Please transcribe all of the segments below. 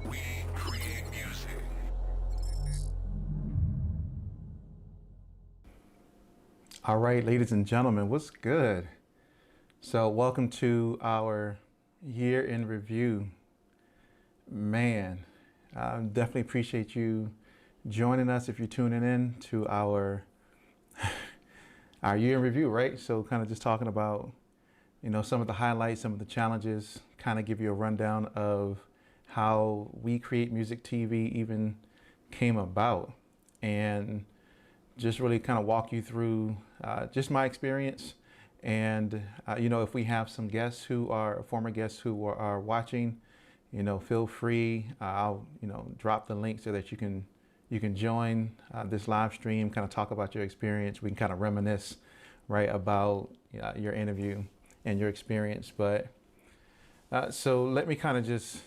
We create music. All right, ladies and gentlemen, what's good? So, welcome to our year in review. Man, I definitely appreciate you joining us if you're tuning in to our year in review, right? So, kind of just talking about, some of the highlights, some of the challenges, kind of give you a rundown of how We Create Music TV even came about, and just really kind of walk you through just my experience. And, if we have some guests who are former guests who are watching, feel free. I'll, drop the link so that you can join this live stream, kind of talk about your experience. We can kind of reminisce, right, about your interview and your experience. But so let me kind of just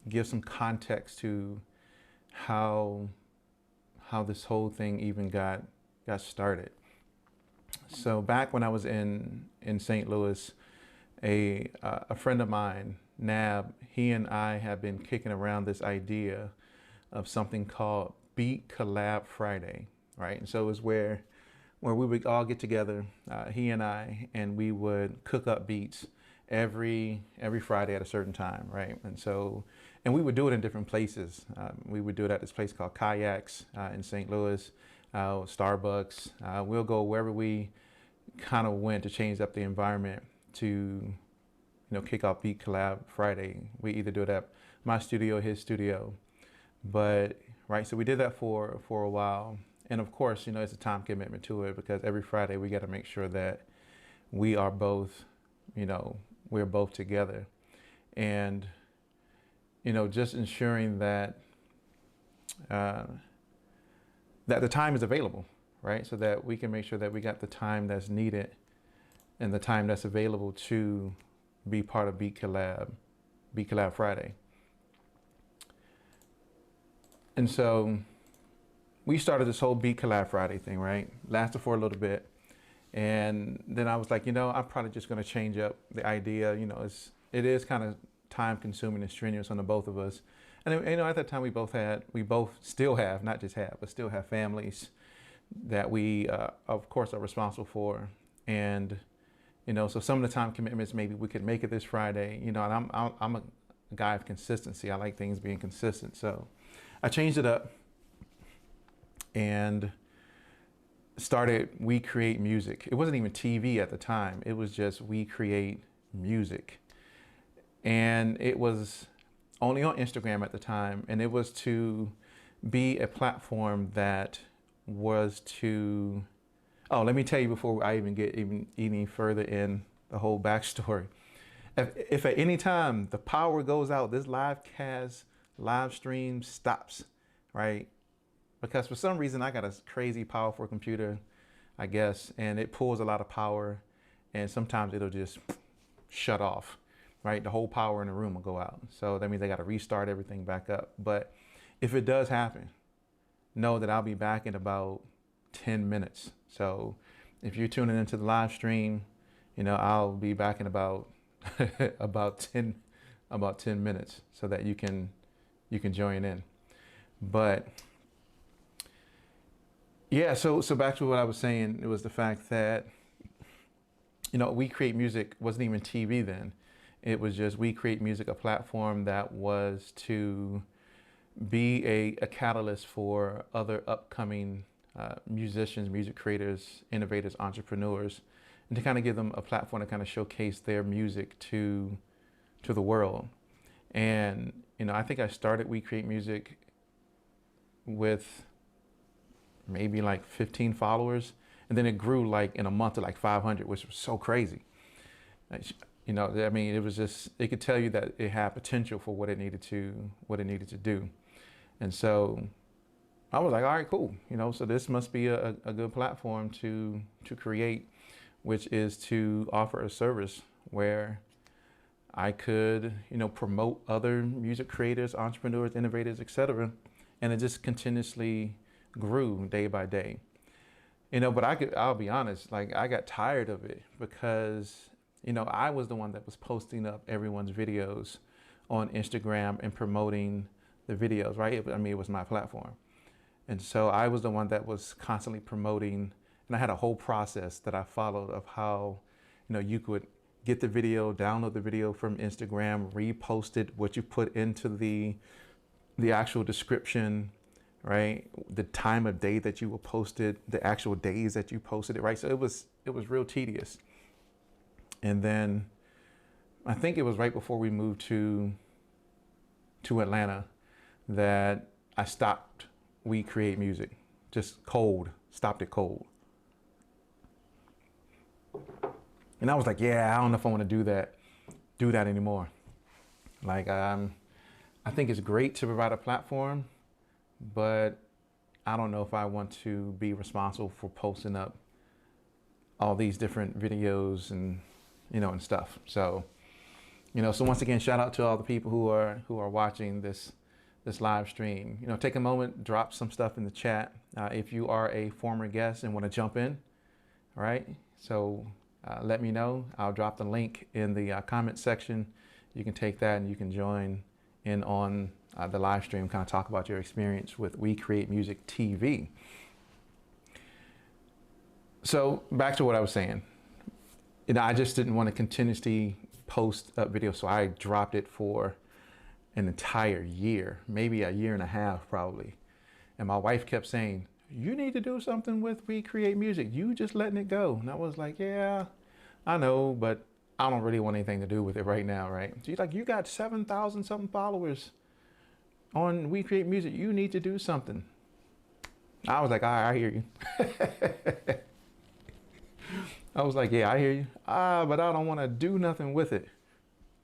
give some context to how this whole thing even got started. So back when I was in St. Louis, a friend of mine, Nab, he and I have been kicking around this idea of something called Beat Collab Friday, right? And so it was where we would all get together, he and I, and we would cook up beats every Friday at a certain time, right? And we would do it in different places. We would do it at this place called Kayaks in St. Louis, Starbucks. We'll go wherever we kind of went to change up the environment to, kick off Beat Collab Friday. We either do it at my studio, his studio, but right. So we did that for a while, and of course, it's a time commitment to it because every Friday we got to make sure that we are both, we're both together, and just ensuring that that the time is available, right? So that we can make sure that we got the time that's needed and the time that's available to be part of Beat Collab Friday. And so we started this whole Beat Collab Friday thing, right? Lasted for a little bit. And then I was like, I'm probably just going to change up the idea. It is kind of time consuming and strenuous on the both of us. And at that time we both still have, not just have, but still have families that we, of course, are responsible for. And, so some of the time commitments, maybe we could make it this Friday, and I'm a guy of consistency. I like things being consistent. So I changed it up and started We Create Music. It wasn't even TV at the time. It was just We Create Music. And it was only on Instagram at the time. And it was to be a platform that was to, oh, let me tell you before I even get any further in the whole backstory. If at any time the power goes out, this live stream stops, right? Because for some reason I got a crazy powerful computer, I guess, and it pulls a lot of power, and sometimes it'll just shut off, right? The whole power in the room will go out. So that means they got to restart everything back up. But if it does happen, know that I'll be back in about 10 minutes. So if you're tuning into the live stream, I'll be back in about about 10 minutes so that you can join in. But yeah, so back to what I was saying, it was the fact that We Create Music wasn't even TV then. It was just We Create Music, a platform that was to be a catalyst for other upcoming musicians, music creators, innovators, entrepreneurs, and to kind of give them a platform to kind of showcase their music to the world. And I think I started We Create Music with maybe like 15 followers, and then it grew like in a month to like 500, which was so crazy. I mean, it was just, it could tell you that it had potential for what it needed to do. And so I was like, all right, cool. So this must be a good platform to create, which is to offer a service where I could, promote other music creators, entrepreneurs, innovators, etc. And it just continuously grew day by day. But I'll be honest, like I got tired of it because, I was the one that was posting up everyone's videos on Instagram and promoting the videos, right? I mean, it was my platform. And so I was the one that was constantly promoting, and I had a whole process that I followed of how, you could get the video, download the video from Instagram, repost it, what you put into the actual description, right? The time of day that you will post it, the actual days that you posted it, right? So it was real tedious. And then I think it was right before we moved to Atlanta that I stopped We Create Music, just cold, stopped it cold. And I was like, yeah, I don't know if I want to do that anymore. Like, I think it's great to provide a platform, but I don't know if I want to be responsible for posting up all these different videos and, and stuff. So, so once again, shout out to all the people who are watching this live stream. Take a moment, drop some stuff in the chat. If you are a former guest and want to jump in, all right? So let me know. I'll drop the link in the comment section. You can take that and you can join in on the live stream, kind of talk about your experience with We Create Music TV. So back to what I was saying. I just didn't want to continuously post up videos, so I dropped it for an entire year, maybe a year and a half probably. And my wife kept saying, you need to do something with We Create Music. You just letting it go. And I was like, yeah, I know, but I don't really want anything to do with it right now, right? She's like, you got 7,000 something followers on We Create Music. You need to do something. I was like, all right, I hear you. I was like, yeah, I hear you. But I don't want to do nothing with it.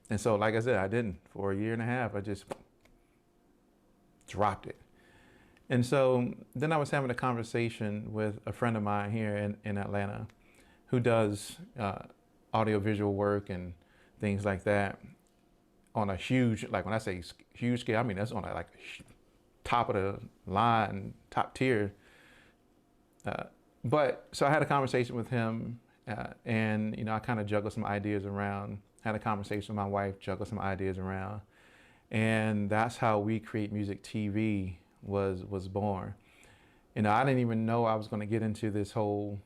And so, like I said, I didn't. For a year and a half, I just dropped it. And so then I was having a conversation with a friend of mine here in Atlanta who does audiovisual work and things like that on a huge, like when I say huge scale, I mean that's on a like top of the line, top tier. But so I had a conversation with him and, I kind of juggled some ideas around, had a conversation with my wife, juggled some ideas around. And that's how We Create Music TV was born. I didn't even know I was going to get into this whole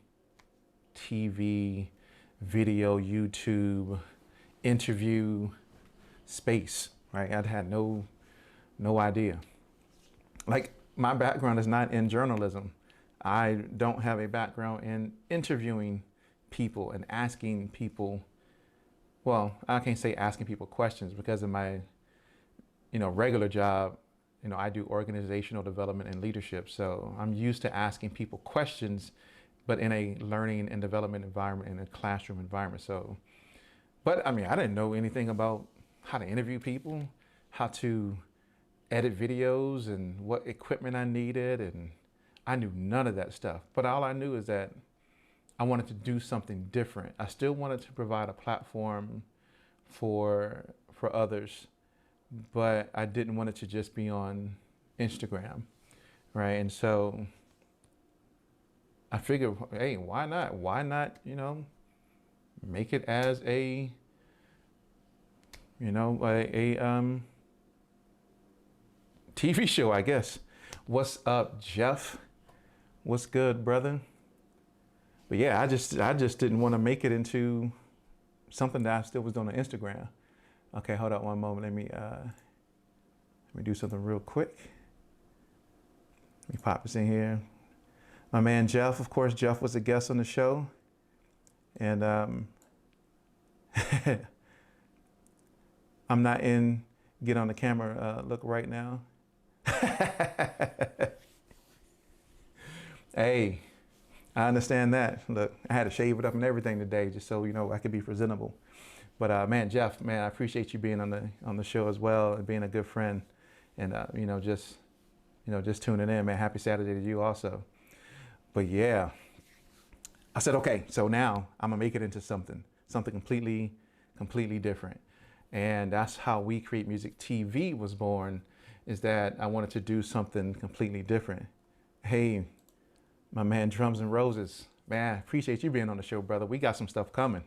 TV, video, YouTube, interview space, right? I'd had no idea. Like, my background is not in journalism. I don't have a background in interviewing people and asking people, well, I can't say asking people questions because of my, regular job. I do organizational development and leadership. So I'm used to asking people questions, but in a learning and development environment, in a classroom environment. So, but I mean, I didn't know anything about how to interview people, how to edit videos and what equipment I needed. And I knew none of that stuff. But all I knew is that I wanted to do something different. I still wanted to provide a platform for others, but I didn't want it to just be on Instagram, right? And so I figured, hey, why not? Why not, make it as a TV show, I guess. What's up, Jeff? What's good, brother? But yeah, I just didn't want to make it into something that I still was doing on Instagram. Okay, hold up one moment. Let me do something real quick. Let me pop this in here. My man Jeff, of course, Jeff was a guest on the show. And I'm not in get on the camera look right now. Hey, I understand that. Look, I had to shave it up and everything today just so, you know, I could be presentable. But man, Jeff, man, I appreciate you being on the show as well and being a good friend and, just tuning in, man. Happy Saturday to you also. But yeah, I said, okay, so now I'm gonna make it into something completely different. And that's how We Create Music TV was born, is that I wanted to do something completely different. Hey, my man Drums and Roses, man, I appreciate you being on the show, brother. We got some stuff coming.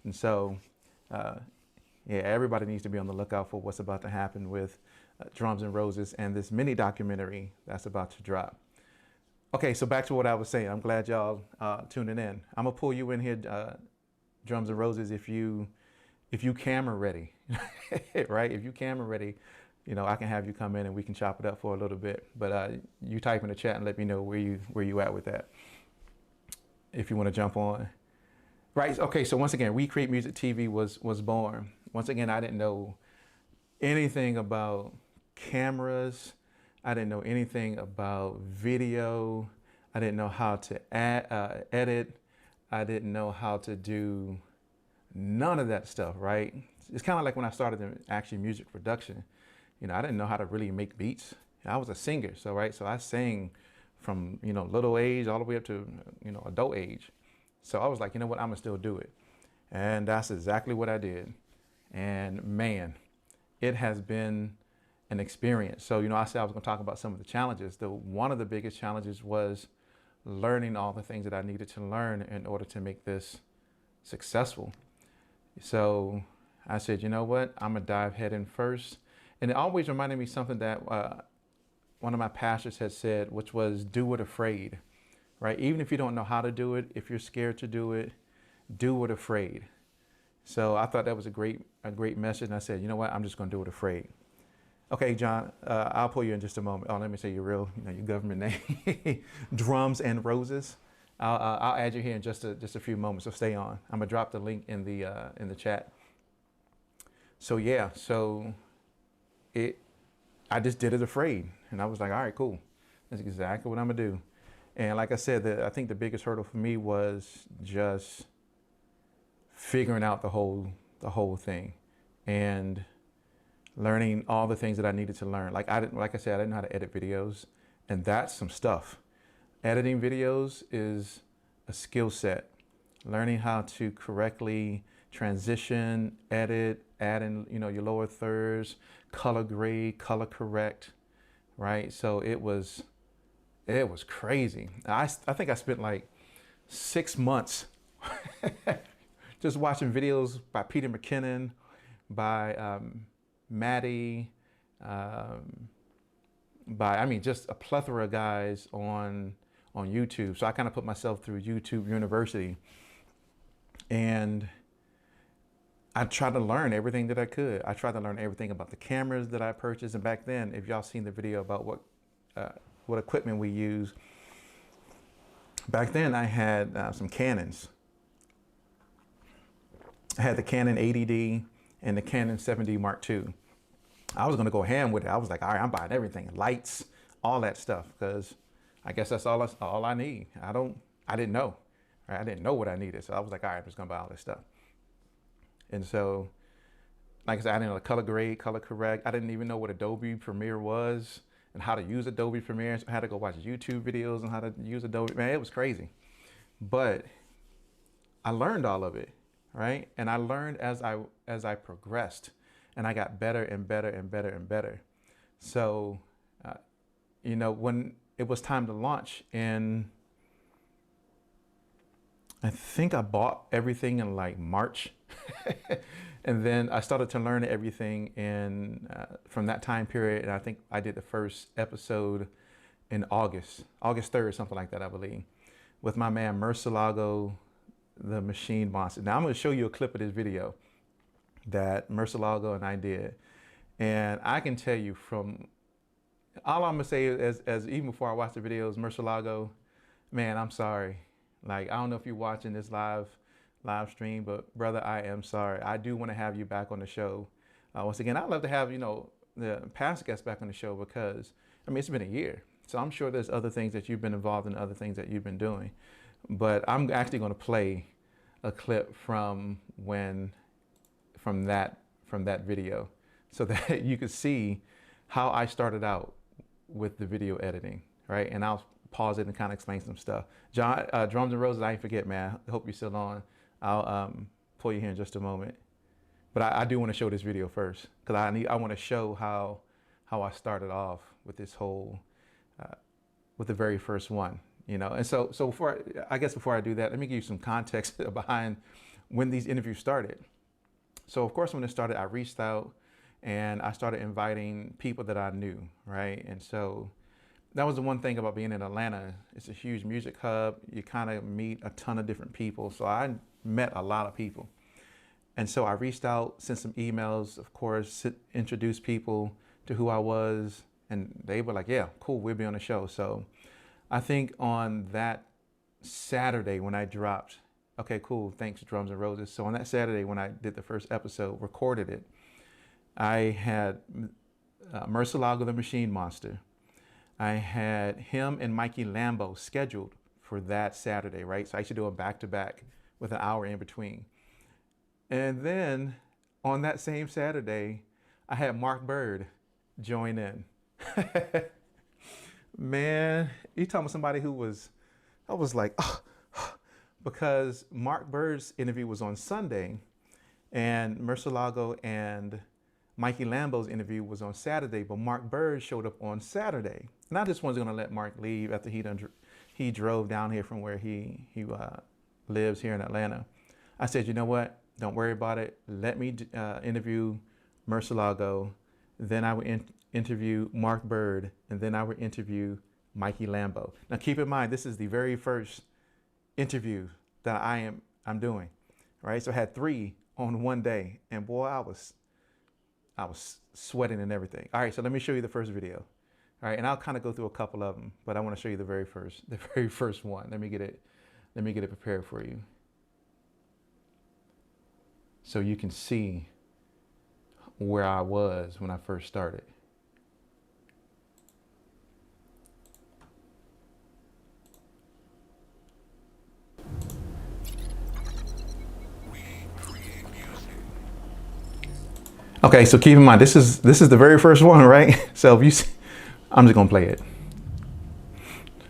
And so, yeah, everybody needs to be on the lookout for what's about to happen with Drums and Roses and this mini documentary that's about to drop. Okay, so back to what I was saying. I'm glad y'all tuning in. I'm gonna pull you in here, Drums and Roses, if you camera ready, right? If you camera ready, I can have you come in and we can chop it up for a little bit. But you type in the chat and let me know where you at with that. If you want to jump on. Right, okay, so once again, We Create Music TV was born. Once again, I didn't know anything about cameras. I didn't know anything about video. I didn't know how to edit. I didn't know how to do none of that stuff, right? It's kind of like when I started in actually music production. I didn't know how to really make beats. I was a singer, so I sang from, little age all the way up to, adult age. So I was like, you know what, I'm gonna still do it. And that's exactly what I did. And man, it has been an experience. So, I said I was gonna talk about some of the challenges. One of the biggest challenges was learning all the things that I needed to learn in order to make this successful. So I said, you know what, I'm gonna dive head in first. And it always reminded me something that one of my pastors had said, which was do it afraid, right? Even if you don't know how to do it, if you're scared to do it afraid. So I thought that was a great message. And I said, you know what, I'm just gonna do it afraid. Okay, John, I'll pull you in just a moment. Oh, let me say your real, your government name, Drums and Roses. I'll add you here in just a few moments, so stay on. I'm gonna drop the link in the chat. So yeah, I just did it afraid, and I was like, all right, cool. That's exactly what I'm gonna do. And like I said, I think the biggest hurdle for me was just figuring out the whole thing, and learning all the things that I needed to learn. Like I said, I didn't know how to edit videos, and that's some stuff. Editing videos is a skill set. Learning how to correctly transition, edit, add in, your lower thirds, color grade, color correct, right? So it was crazy. I think I spent like 6 months just watching videos by Peter McKinnon, by Maddie, just a plethora of guys on YouTube. So I kind of put myself through YouTube University, and I tried to learn everything that I could. I tried to learn everything about the cameras that I purchased. And back then, if y'all seen the video about what equipment we use, back then I had some Canons. I had the Canon 80D and the Canon 7D Mark II. I was gonna go ham with it. I was like, all right, I'm buying everything, lights, all that stuff, because I guess that's all I need. I didn't know, right? I didn't know what I needed. So I was like, all right, I'm just gonna buy all this stuff. And so, like I said, I didn't know the color grade, color correct. I didn't even know what Adobe Premiere was and how to use Adobe Premiere. So I had to go watch YouTube videos on how to use Adobe. Man, it was crazy. But I learned all of it, right? And I learned as I progressed, and I got better and better and better and better. So, when it was time to launch, and I think I bought everything in like March. And then I started to learn everything from that time period. And I think I did the first episode in August 3rd, something like that, I believe, with my man Mercilago the Machine Monster. Now I'm going to show you a clip of this video that Murcielago and I did. And I can tell you from, all I'm going to say is, as even before I watch the videos, Murcielago, man, I'm sorry. Like, I don't know if you're watching this live stream, but brother, I am sorry. I do want to have you back on the show. Once again, I'd love to have, the past guests back on the show because, I mean, it's been a year. So I'm sure there's other things that you've been involved in, other things that you've been doing. But I'm actually going to play a clip from that video so that you can see how I started out with the video editing, right? And I'll pause it and kind of explain some stuff. John, Drums and Roses, I ain't forget, man. I hope you're still on. I'll pull you here in just a moment. But I do want to show this video first because I want to show how I started off with this whole, with the very first one, And so before I do that, let me give you some context behind when these interviews started. So of course, when it started, I reached out and I started inviting people that I knew, right? And so that was the one thing about being in Atlanta. It's a huge music hub. You kind of meet a ton of different people. So I met a lot of people. And so I reached out, sent some emails, of course, introduced people to who I was. And they were like, yeah, cool, we'll be on the show. So I think on that Saturday when I dropped, okay, cool, thanks, Drums and Roses. So on that Saturday when I did the first episode, recorded it, I had Murcielago the Machine Monster. I had him and Mikey Lambo scheduled for that Saturday, right? So I used to do a back-to-back with an hour in between. And then on that same Saturday, I had Mark Bird join in. Man, you talking about somebody who was, I was like, oh, because Mark Bird's interview was on Sunday and Murcielago and Mikey Lambo's interview was on Saturday, but Mark Bird showed up on Saturday. And I just wasn't gonna let Mark leave after he drove down here from where he lives here in Atlanta. I said, you know what? Don't worry about it. Let me interview Murcielago. Then I would interview Mark Bird, and then I would interview Mikey Lambo. Now keep in mind, this is the very first interview that I'm doing, right? So I had 3 on one day, and boy, I was sweating and everything. All right, so let me show you the first video. All right, and I'll kind of go through a couple of them, but I want to show you the very first one. Let me get it prepared for you, so you can see where I was when I first started. Okay, so keep in mind, this is the very first one, right? So if you see, I'm just gonna play it.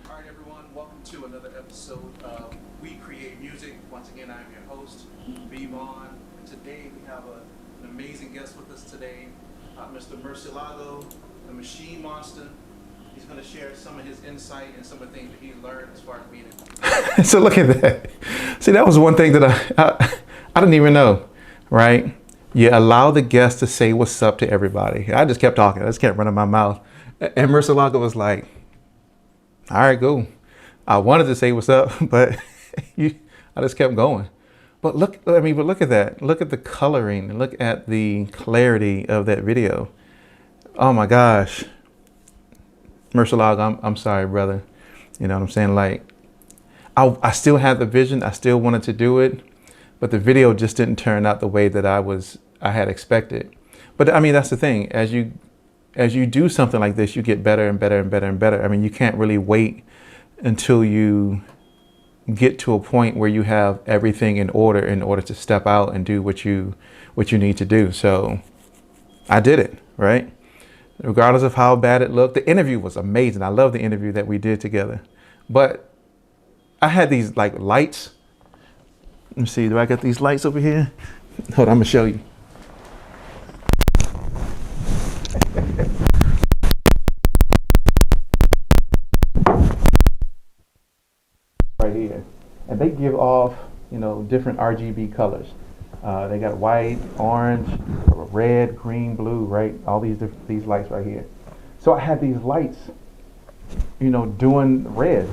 All right, everyone, welcome to another episode of We Create Music. Once again, I'm your host, B. Vaughn. Today we have an amazing guest with us today, Mr. Murcielago, the Machine Monster. He's gonna share some of his insight and some of the things that he learned as far as being in. So look at that. See, that was one thing that I didn't even know, right? You allow the guest to say what's up to everybody. I just kept talking. I just kept running my mouth. And Murcielago was like, all right, go. I wanted to say what's up, but I just kept going. But look at that. Look at the coloring. Look at the clarity of that video. Oh my gosh. Murcielago, I'm sorry, brother. You know what I'm saying? Like, I still had the vision. I still wanted to do it, but the video just didn't turn out the way that I had expected. But I mean, that's the thing. As you do something like this, you get better and better and better and better. I mean, you can't really wait until you get to a point where you have everything in order to step out and do what you need to do. So I did it, right? Regardless of how bad it looked. The interview was amazing. I love the interview that we did together. But I had these like lights. Let me see, do I got these lights over here? Hold on, I'm gonna show you. Right here. And they give off, different RGB colors. They got white, orange, red, green, blue, right? All these lights right here. So I had these lights, doing red.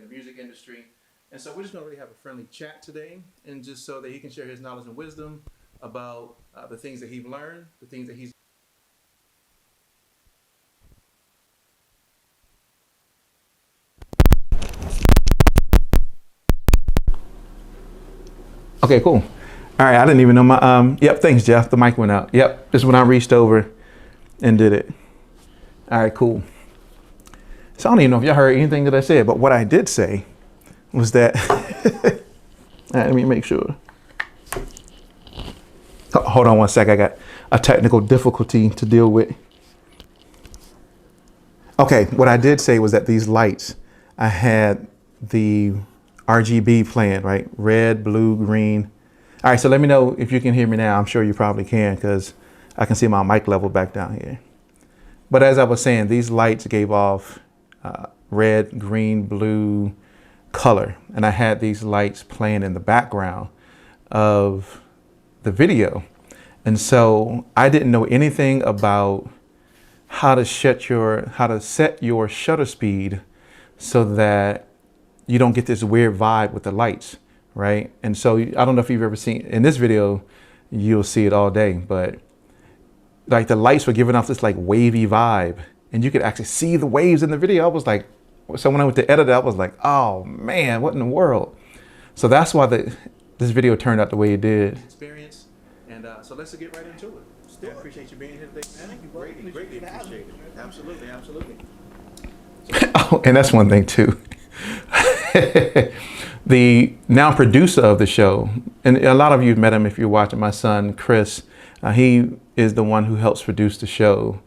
in the music industry. And so we're just going to really have a friendly chat today, and just so that he can share his knowledge and wisdom about the things that he's learned, the things that he's. Okay, cool. All right, I didn't even know my, yep, thanks, Jeff. The mic went out. Yep, this is when I reached over and did it. All right, cool. So I don't even know if y'all heard anything that I said, but what I did say was that, all right, let me make sure. Oh, hold on one sec, I got a technical difficulty to deal with. Okay, what I did say was that these lights, I had the RGB playing, right? Red, blue, green. All right, so let me know if you can hear me now. I'm sure you probably can, because I can see my mic level back down here. But as I was saying, these lights gave off red, green, blue color. And I had these lights playing in the background of the video. And so I didn't know anything about how to set your shutter speed so that you don't get this weird vibe with the lights, right? And so I don't know if you've ever seen in this video, you'll see it all day, but like the lights were giving off this like wavy vibe, and you could actually see the waves in the video. I was like, so when I went to edit it, I was like, oh man, what in the world? So that's why this video turned out the way it did. Experience, and so let's get right into it. Still appreciate you being here today, man. Thank you, greatly appreciate it. Absolutely, absolutely. Oh, and that's one thing too. The now producer of the show, and a lot of you have met him if you're watching, my son, Chris, he is the one who helps produce the show.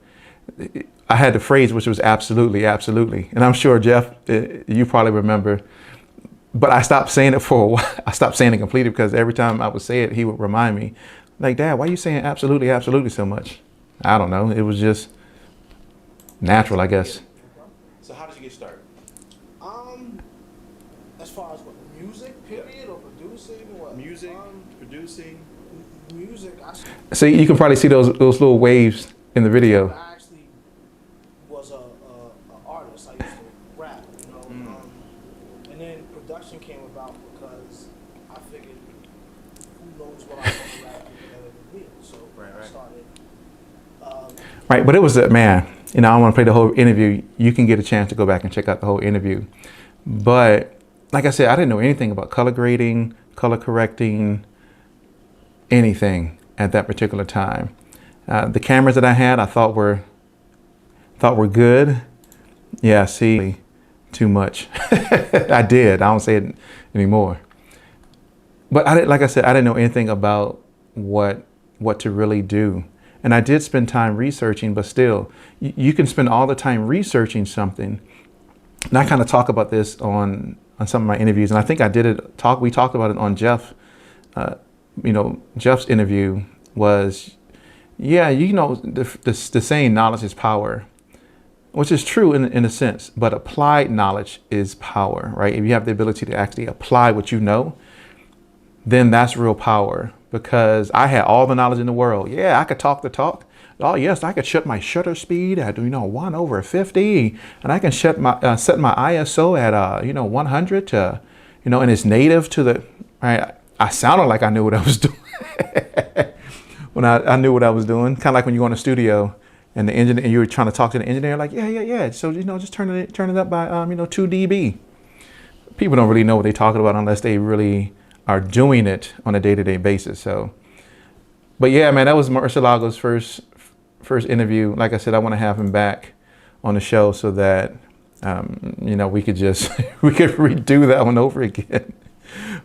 I had the phrase, which was absolutely, absolutely. And I'm sure, Jeff, you probably remember, but I stopped saying it for a while. I stopped saying it completely because every time I would say it, he would remind me, like, Dad, why are you saying absolutely, absolutely so much? I don't know. It was just natural, I guess. So how did you get started? As far as what, music, period, or producing, what? Music, producing. Music. So you can probably see those little waves in the video. I actually was a artist. I used to rap, you know. And then production came about because I figured, who knows what I want to rap better than me. So I started. Right, but it was man. You know, I don't want to play the whole interview. You can get a chance to go back and check out the whole interview. But like I said, I didn't know anything about color grading, color correcting, anything at that particular time. The cameras that I had, I thought were good. Yeah, see, too much. I did. I don't say it anymore. But like I said, I didn't know anything about what to really do. And I did spend time researching, but still, you can spend all the time researching something. And I kind of talk about this on some of my interviews, and I think I did it. We talked about it on Jeff. Jeff's interview was, the saying knowledge is power, which is true in a sense, but applied knowledge is power, right? If you have the ability to actually apply what you know, then that's real power. Because I had all the knowledge in the world. Yeah, I could talk the talk. Oh yes, I could set my shutter speed at 1/50, and I can set my ISO at 100 to, and it's native to the. Right, I sounded like I knew what I was doing when I knew what I was doing. Kind of like when you go in the studio and the engineer, and you were trying to talk to the engineer, like yeah. So just turn it up by 2 dB. People don't really know what they're talking about unless they really are doing it on a day-to-day basis. So, but yeah, man, that was Murcielago's first interview. Like I said, I want to have him back on the show so that we could redo that one over again.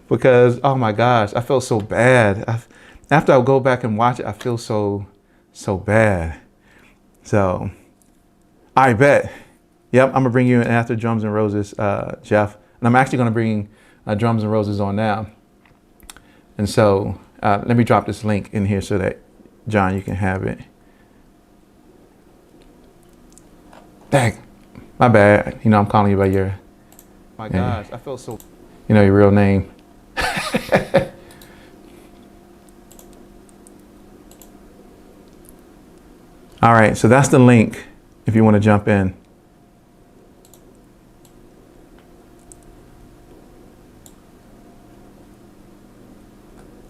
Because oh my gosh, I felt so bad. After I go back and watch it, I feel so bad. So I bet. Yep, I'm gonna bring you in after Drums and Roses, Jeff, and I'm actually gonna bring Drums and Roses on now. And so let me drop this link in here so that, John, you can have it. Dang, my bad. I'm calling you by your... My gosh, I feel so... your real name. All right, so that's the link if you want to jump in.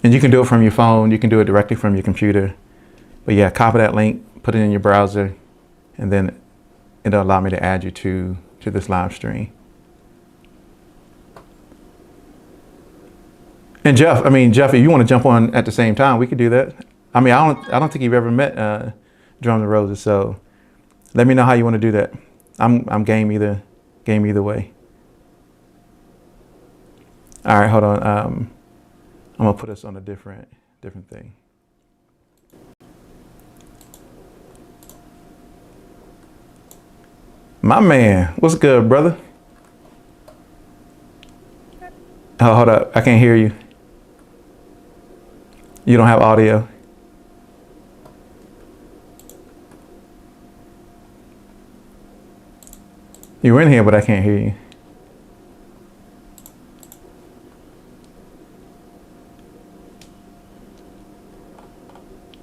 And you can do it from your phone. You can do it directly from your computer. But yeah, copy that link, put it in your browser, and then it'll allow me to add you to this live stream. And Jeff, if you want to jump on at the same time, we could do that. I don't think you've ever met Drums and Roses, so let me know how you want to do that. I'm game either way. All right, hold on. I'm gonna put us on a different thing. My man, what's good, brother? Oh, hold up, I can't hear you. You don't have audio. You're in here, but I can't hear you.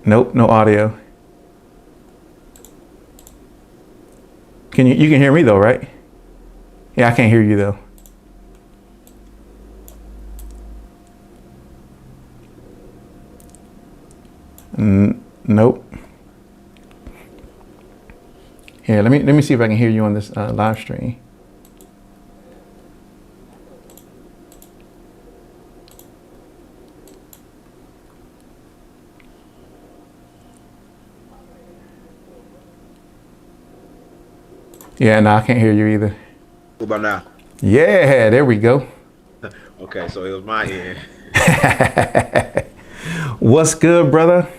Nope, no audio. You can hear me though, right? Yeah, I can't hear you though. Nope. Here, let me see if I can hear you on this live stream. Yeah, no, I can't hear you either. What about now? Yeah, there we go. Okay, so it was my end. What's good, brother?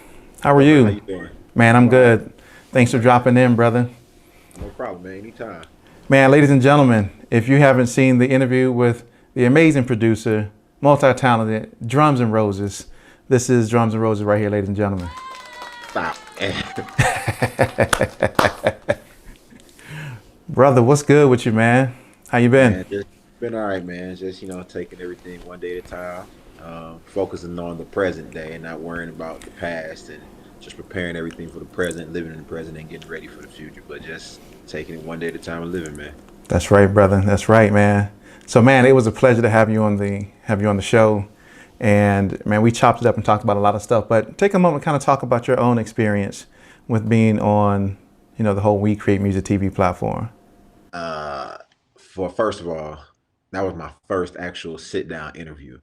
How are you? How you doing? Man, I'm good. Thanks for dropping in, brother. No problem, man. Anytime. Man, ladies and gentlemen, if you haven't seen the interview with the amazing producer, multi-talented, Drums and Roses, this is Drums and Roses right here, ladies and gentlemen. Stop. Brother, what's good with you, man? How you been? Man, just been all right, man. Just, taking everything one day at a time. Focusing on the present day and not worrying about the past and just preparing everything for the present, living in the present and getting ready for the future. But just taking it one day at a time and living, man. That's right, brother. That's right, man. So, man, it was a pleasure to have you on the show. And, man, we chopped it up and talked about a lot of stuff. But take a moment to kind of talk about your own experience with being on, the whole We Create Music TV platform. First of all, that was my first actual sit down interview.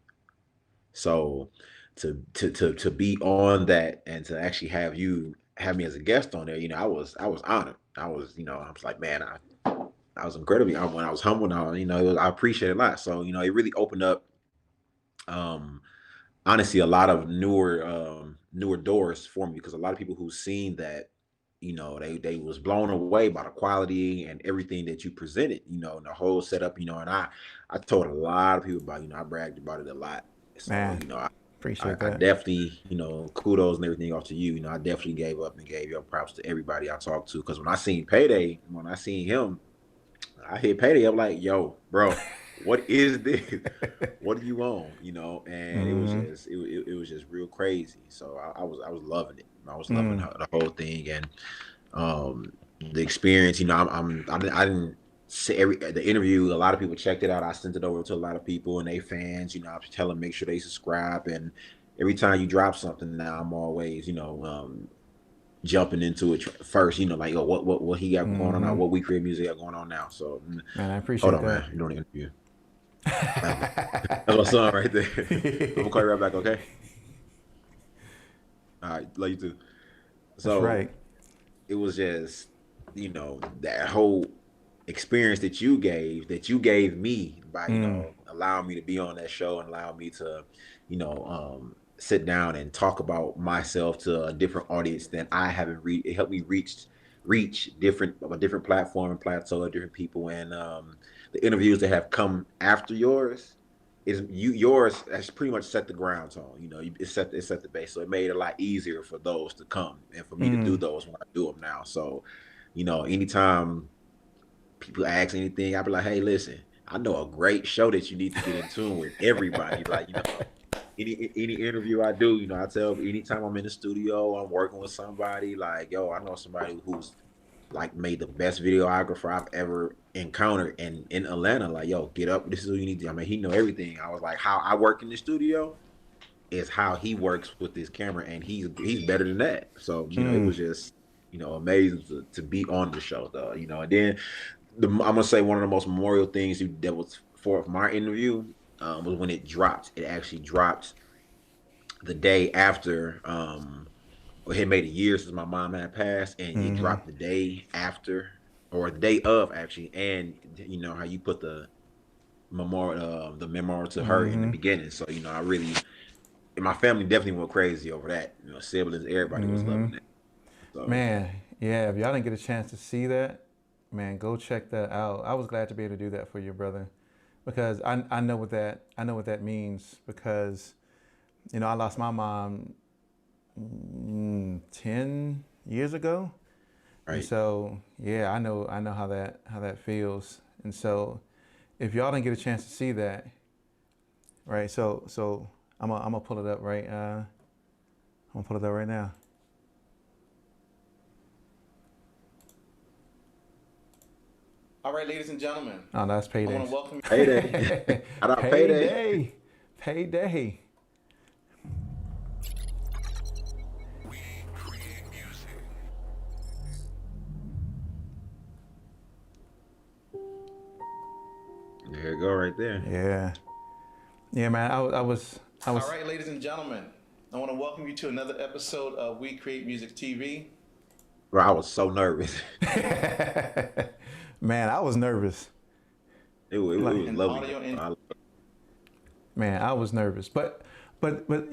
So to be on that and to actually have me as a guest on there, I was honored. I was like, man, I was incredibly when I was humbled. I appreciate it a lot. So it really opened up, honestly, a lot of newer doors for me, because a lot of people who've seen that, they was blown away by the quality and everything that you presented, and the whole setup, and I told a lot of people about, I bragged about it a lot. So, Man, I appreciate I that. definitely, kudos and everything off to you. I definitely gave up and gave your props to everybody I talked to. Because when I seen him, I hit Payday. I'm like, yo, bro, what is this? What are you on? And it was just real crazy. So I was loving it. I was loving the whole thing, and the experience. I didn't say the interview. A lot of people checked it out. I sent it over to a lot of people and they fans. I was telling them make sure they subscribe. And every time you drop something, now I'm always jumping into it first. Like, oh, what he got going on now? What We Create Music got going on now? So Man, I appreciate hold on, that. man. You're doing an interview. That's my son right there. I'm gonna call you right back, okay? All right, love you too. So That's right. it was just, that whole experience that you gave me by, allowing me to be on that show and allow me to, sit down and talk about myself to a different audience than I haven't reached. It helped me reach a different platform and plateau of different people. And the interviews that have come after yours yours has pretty much set the ground tone. It set the base, so it made it a lot easier for those to come and for me to do those when I do them now. So anytime people ask anything, I'll be like, hey, listen, I know a great show that you need to get in tune with everybody. Like, any interview I do, I tell anytime I'm in the studio, I'm working with somebody, like, yo, I know somebody who's like made the best videographer I've ever encountered in Atlanta. Like, yo, get up, this is what you need to do. He know everything. I was like, how I work in the studio is how he works with this camera, and he's better than that. So it was just amazing to be on the show, though. And then I'm gonna say one of the most memorial things that was for my interview was when it dropped. It actually dropped the day after. It had made a year since my mom had passed, and it dropped the day after, or the day of actually. And how you put the memorial to her in the beginning. So I really, and my family definitely went crazy over that. Siblings, everybody was loving that. So, Man, yeah, if y'all didn't get a chance to see that, man, go check that out. I was glad to be able to do that for your brother, because I know what that means, because I lost my mom 10 years ago. right. And so yeah, I know how that feels. And so if y'all didn't get a chance to see that, right? So I'm gonna pull it up right. I'm gonna pull it up right now. All right, ladies and gentlemen. Oh, that's Payday. I want to welcome you. Payday. Shout out Payday. Payday. We create music. There you go, right there. Yeah, man. I was. All right, ladies and gentlemen, I want to welcome you to another episode of We Create Music TV. Bro, I was so nervous. Man, I was nervous. It was An lovely. audio in- Man, I was nervous. But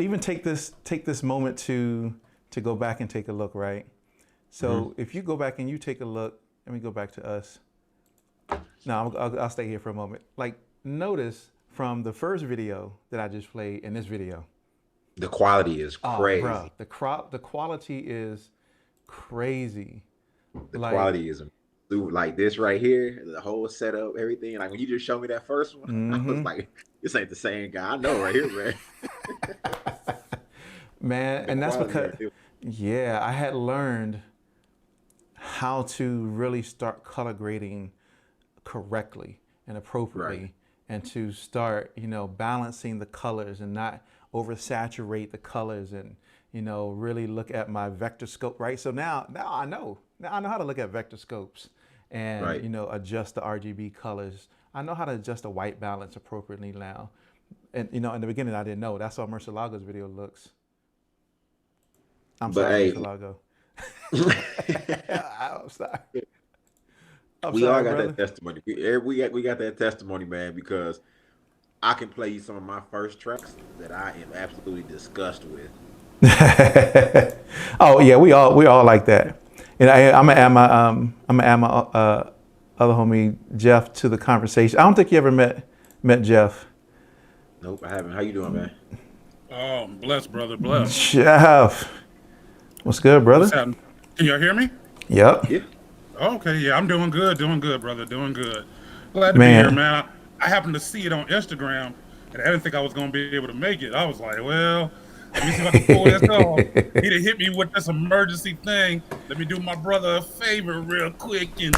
even take this moment to go back and take a look, right? So if you go back and you take a look, let me go back to us. No, I'll stay here for a moment. Like, notice from the first video that I just played and this video. The quality is crazy. Bro, the quality is crazy. The quality is like this right here, the whole setup, everything. Like when you just showed me that first one, I was like, this ain't the same guy I know right here, man. Man, and that's because, I had learned how to really start color grading correctly and appropriately, Right. and to start, balancing the colors and not oversaturate the colors, and, really look at my vector scope, right? So now I know how to look at vector scopes and, Right. adjust the RGB colors. I know how to adjust the white balance appropriately now. And, in the beginning, I didn't know. That's how Murcielago's video looks. I'm But sorry, hey. Murcielago. I'm sorry. We all got that testimony. We got that testimony, man, because I can play you some of my first tracks that I am absolutely disgusted with. Oh yeah, we all like that. And I'm gonna add my other homie Jeff to the conversation. I don't think you ever met Jeff. Nope, I haven't. How you doing, man? Oh, blessed, brother, blessed. Jeff, what's good, brother? What's happening? Can y'all hear me? Yep. Yeah. Okay, yeah, I'm doing good, brother, doing good. Glad to Man. be here, man. I happened to see it on Instagram, and I didn't think I was going to be able to make it. I was like, well, let me see if I can pull this off. He done hit me with this emergency thing. Let me do my brother a favor real quick and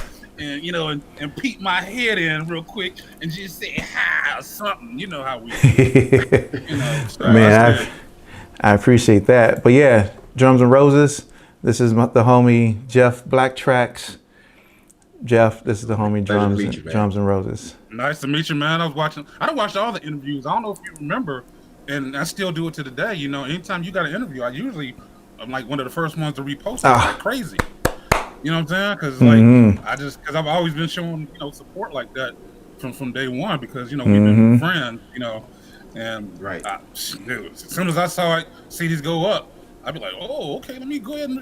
peek my head in real quick and just say hi or something. You know how we do. So Man, I appreciate that. But yeah, Drums and Roses. This is the homie Jeff Black Tracks. Jeff, this is the homie Pleasure to Drums meet you, man. Drums and Roses. Nice to meet you, man. I watched all the interviews. I don't know if you remember, and I still do it to the day. Anytime you got an interview, I'm like one of the first ones to repost it like crazy. You know what I'm saying? Because because I've always been showing support like that from day one, because we've been friends. And Right. Dude, as soon as I see these go up, I'd be like, oh, okay, let me go ahead and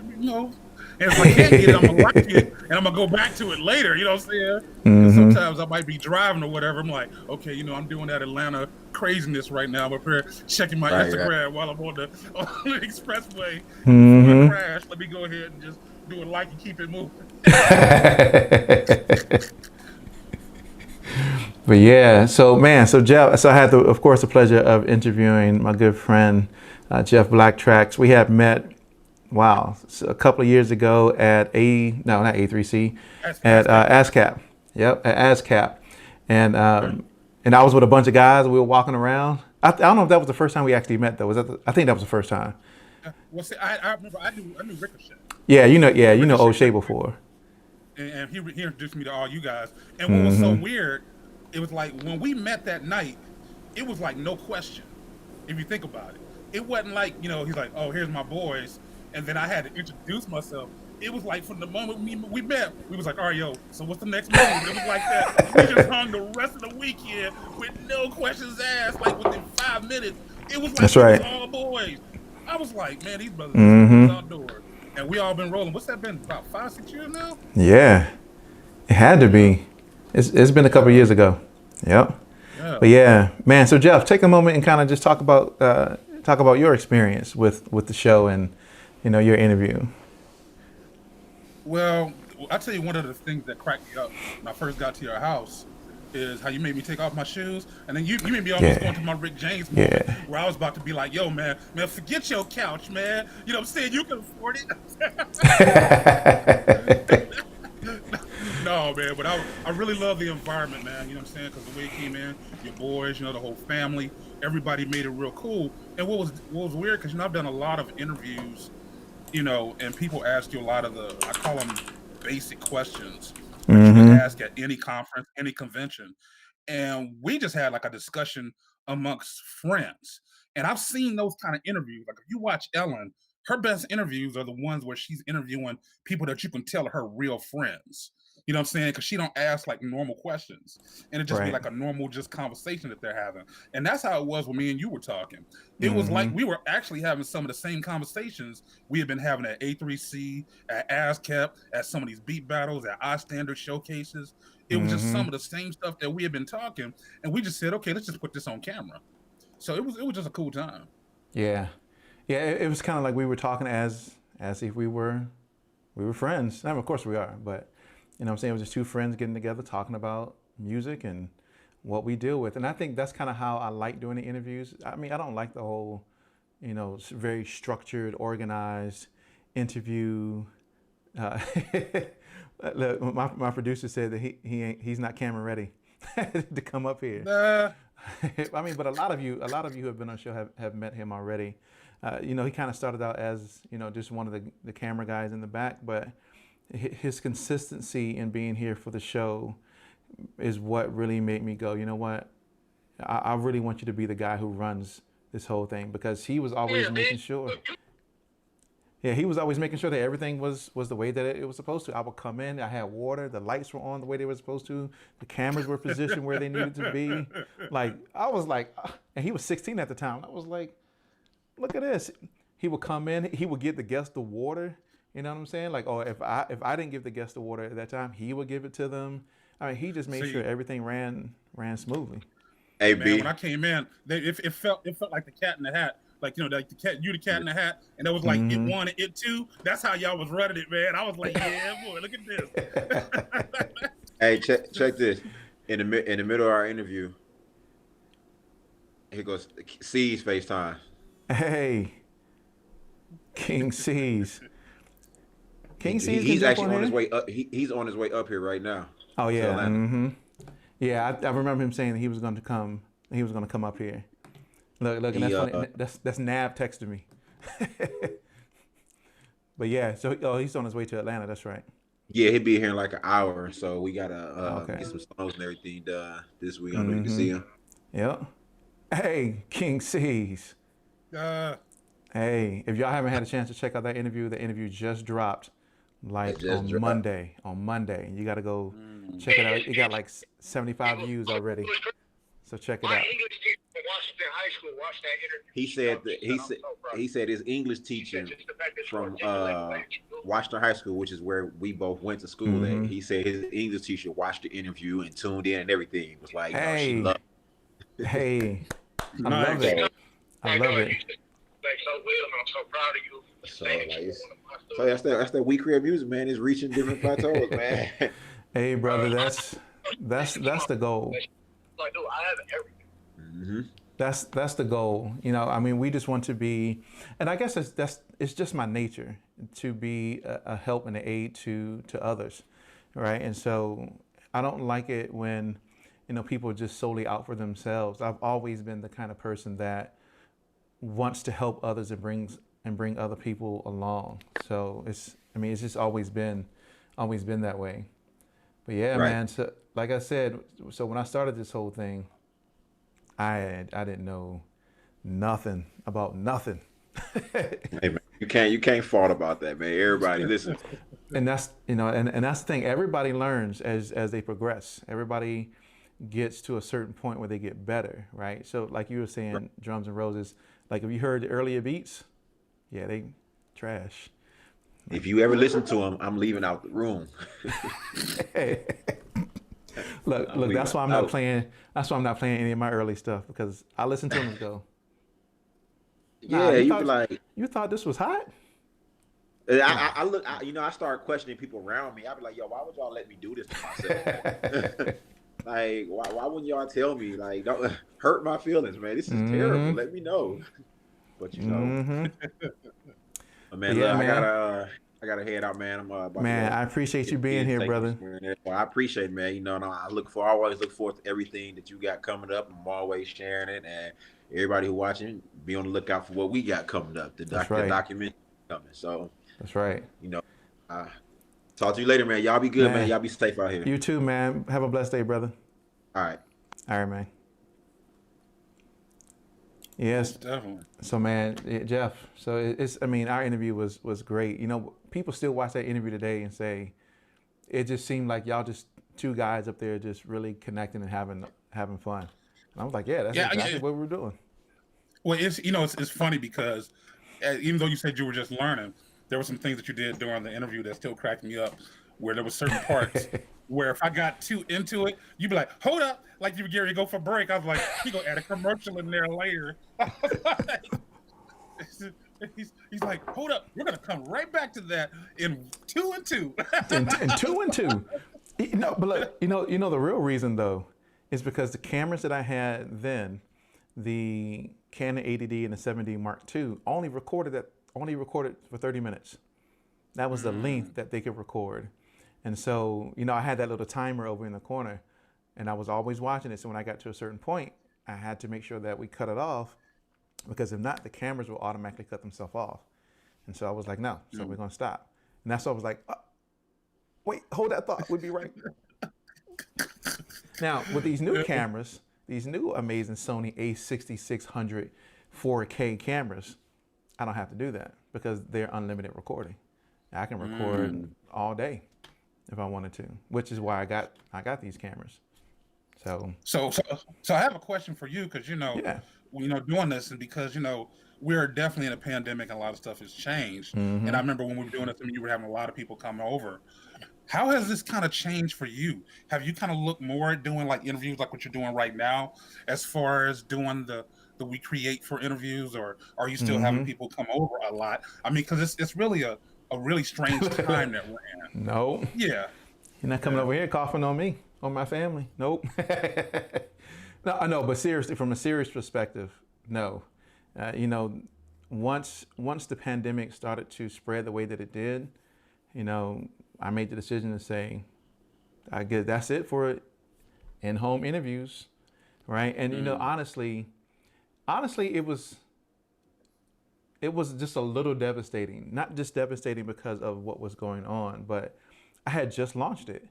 And if I can't get it, I'm gonna like it, and I'm gonna go back to it later. You know what I'm saying? And sometimes I might be driving or whatever. I'm like, okay, I'm doing that Atlanta craziness right now. I'm up here checking my Right, Instagram while I'm on the expressway. Before I crash, let me go ahead and just do a like and keep it moving. But yeah, so Jeff, I had of course the pleasure of interviewing my good friend Jeff Black Tracks. We had met, a couple of years ago at not A3C, at ASCAP. Yep, at ASCAP, and I was with a bunch of guys. We were walking around, I don't know if that was the first time we actually met though. Was that? I think that was the first time. Well, see, I remember I knew Ricochet. Yeah, you know Ricochet, O'Shea before. and he introduced me to all you guys. And what was so weird, it was like when we met that night, it was like no question. If you think about it, it wasn't like he's like, oh, here's my boys, and then I had to introduce myself. It was like from the moment we met, we was like, all right, yo, so what's the next move? It was like that. We just hung the rest of the weekend with no questions asked. Like within 5 minutes, it was like That's we right. was all boys. I was like, man, these brothers are outdoors, and we all been rolling. What's that been? About 5-6 years now? Yeah, it had to be. It's been a couple years ago. Yep. Yeah. But yeah, man. So Jeff, take a moment and kind of just talk about your experience with the show and your interview. Well, I'll tell you one of the things that cracked me up when I first got to your house is how you made me take off my shoes, and then you made me almost Yeah. go into my Rick James moment, Yeah. where I was about to be like, yo, man, forget your couch, man. You know what I'm saying? You can afford it. No, man, but I really love the environment, man. You know what I'm saying? Because the way it came in, your boys, the whole family, everybody made it real cool. And what was weird, because I've done a lot of interviews, and people ask you a lot of I call them basic questions that you can ask at any conference, any convention. And we just had like a discussion amongst friends. And I've seen those kind of interviews. Like if you watch Ellen, her best interviews are the ones where she's interviewing people that you can tell are her real friends. You know what I'm saying? Because she don't ask like normal questions, and it just be Right. like a normal just conversation that they're having. And that's how it was when me and you were talking. It was like we were actually having some of the same conversations we had been having at A3C, at ASCAP, at some of these beat battles, at our standard showcases. It was just some of the same stuff that we had been talking, and we just said, okay, let's just put this on camera. So it was just a cool time. Yeah. It was kind of like we were talking as if we were friends. I mean, of course we are, but what I'm saying, it was just two friends getting together talking about music and what we deal with. And I think that's kind of how I like doing the interviews. I mean, I don't like the whole, very structured, organized interview. Look, my producer said that he's not camera ready to come up here. I mean, but a lot of you who have been on the show have met him already. He kind of started out as, just one of the camera guys in the back, but his consistency in being here for the show is what really made me go, you know what? I really want you to be the guy who runs this whole thing, because he was always making sure. Yeah, he was always making sure that everything was the way that it was supposed to. I would come in, I had water, the lights were on the way they were supposed to, the cameras were positioned where they needed to be. Like, I was like, and he was 16 at the time. I was like, look at this. He would come in, he would get the guests the water. You know what I'm saying? Like, or if I didn't give the guests the water at that time, he would give it to them. I mean, he just made sure everything ran smoothly. Hey, Man, B. when I came in, it felt like the cat in the hat. Like, like the cat in the hat, and it was like it one and it two. That's how y'all was running it, man. I was like, yeah, boy, look at this. Hey, check this. In the middle of our interview, here goes C's FaceTime. Hey, King C's. He's actually on his way up. He's on his way up here right now. Oh yeah. Yeah, I remember him saying that he was going to come. He was going to come up here. Look, and that's funny. That's Nab texted me. But yeah, so he's on his way to Atlanta. That's right. Yeah, he'll be here in like an hour. So we gotta get some songs and everything done this week. I don't know if you can see him. Yep. Hey, King C's. Hey, if y'all haven't had a chance to check out that interview, the interview just dropped Monday. On Monday. You got to go check it out. It got like 75 views already. So check it out. My English teacher from Washington High School watched that interview. He said that he said his English teacher from Washington High School, which is where we both went to school at. He said his English teacher watched the interview and tuned in and everything. It was like, she loved it. Hey, I love it. I love it. So I'm so proud of you. So that's that We Create Music, man. It's reaching different plateaus, man. Hey, brother, that's the goal. Like, dude, I have everything. That's the goal. I mean, we just want to be, and I guess it's just my nature to be a help and an aid to others, right? And so I don't like it when people are just solely out for themselves. I've always been the kind of person that wants to help others and bring other people along. So it's just always been that way. But yeah, Right. man. So like I said, so when I started this whole thing, I didn't know nothing about nothing. Hey man, you can't fault about that, man. Everybody, listen. And that's and that's the thing. Everybody learns as they progress. Everybody gets to a certain point where they get better, right? So like you were saying, Drums and Roses. Like if you heard the earlier beats, yeah, they trash. If you ever listen to them, I'm leaving out the room. Look. That's why I'm not playing. That's why I'm not playing any of my early stuff, because I listen to them and go, Yeah, you be like, you thought this was hot? I look, I start questioning people around me. I be like, yo, why would y'all let me do this to myself? Like, why wouldn't y'all tell me? Like, don't hurt my feelings, man. This is terrible. Let me know. But man, Yeah, look, man. I gotta head out, man. I'm about Man, to I appreciate you being here, brother. Well, I appreciate it, man. And I always look forward to everything that you got coming up. I'm always sharing it, and everybody who watching, be on the lookout for what we got coming up. The document coming. So that's right. Talk to you later, man. Y'all be good, man. Y'all be safe out here. You too, man. Have a blessed day, brother. All right. All right, man. Yes, Definitely. So, man, Jeff. So our interview was great. People still watch that interview today and say it just seemed like y'all just two guys up there just really connecting and having fun. And I was like, yeah, that's exactly what we're doing. Well, it's funny because even though you said you were just learning, there were some things that you did during the interview that still cracked me up, where there were certain parts where if I got too into it, you'd be like, hold up, like you were getting ready to go for break. I was like, he gonna add a commercial in there later. He's like, hold up, we're gonna come right back to that in 2 and 2. in 2 and 2. But look, the real reason though is because the cameras that I had then, the Canon 80D and the 7D Mark II, only recorded for 30 minutes. That was the length that they could record. And so, I had that little timer over in the corner, and I was always watching it. So when I got to a certain point, I had to make sure that we cut it off, because if not, the cameras will automatically cut themselves off. And so I was like, no, so we're gonna stop. And that's why I was like, wait, hold that thought, we'll be right back. Now, with these new cameras, these new amazing Sony a6600 4K cameras, I don't have to do that because they're unlimited recording. I can record all day if I wanted to, which is why I got these cameras. So I have a question for you, because doing this, and because we're definitely in a pandemic and a lot of stuff has changed. And I remember when we were doing this, you were having a lot of people come over. How has this kind of changed for you? Have you kind of looked more at doing like interviews like what you're doing right now, as far as doing the We Create for interviews, or are you still having people come over a lot? I mean, because it's really a really strange time that we're in. No. Yeah. You're not coming over here coughing on me or my family. Nope. No, I know, but seriously, from a serious perspective, no. Once the pandemic started to spread the way that it did, I made the decision to say, I guess that's it for in-home interviews, right? And honestly, it was just a little devastating. Not just devastating because of what was going on, but I had just launched it,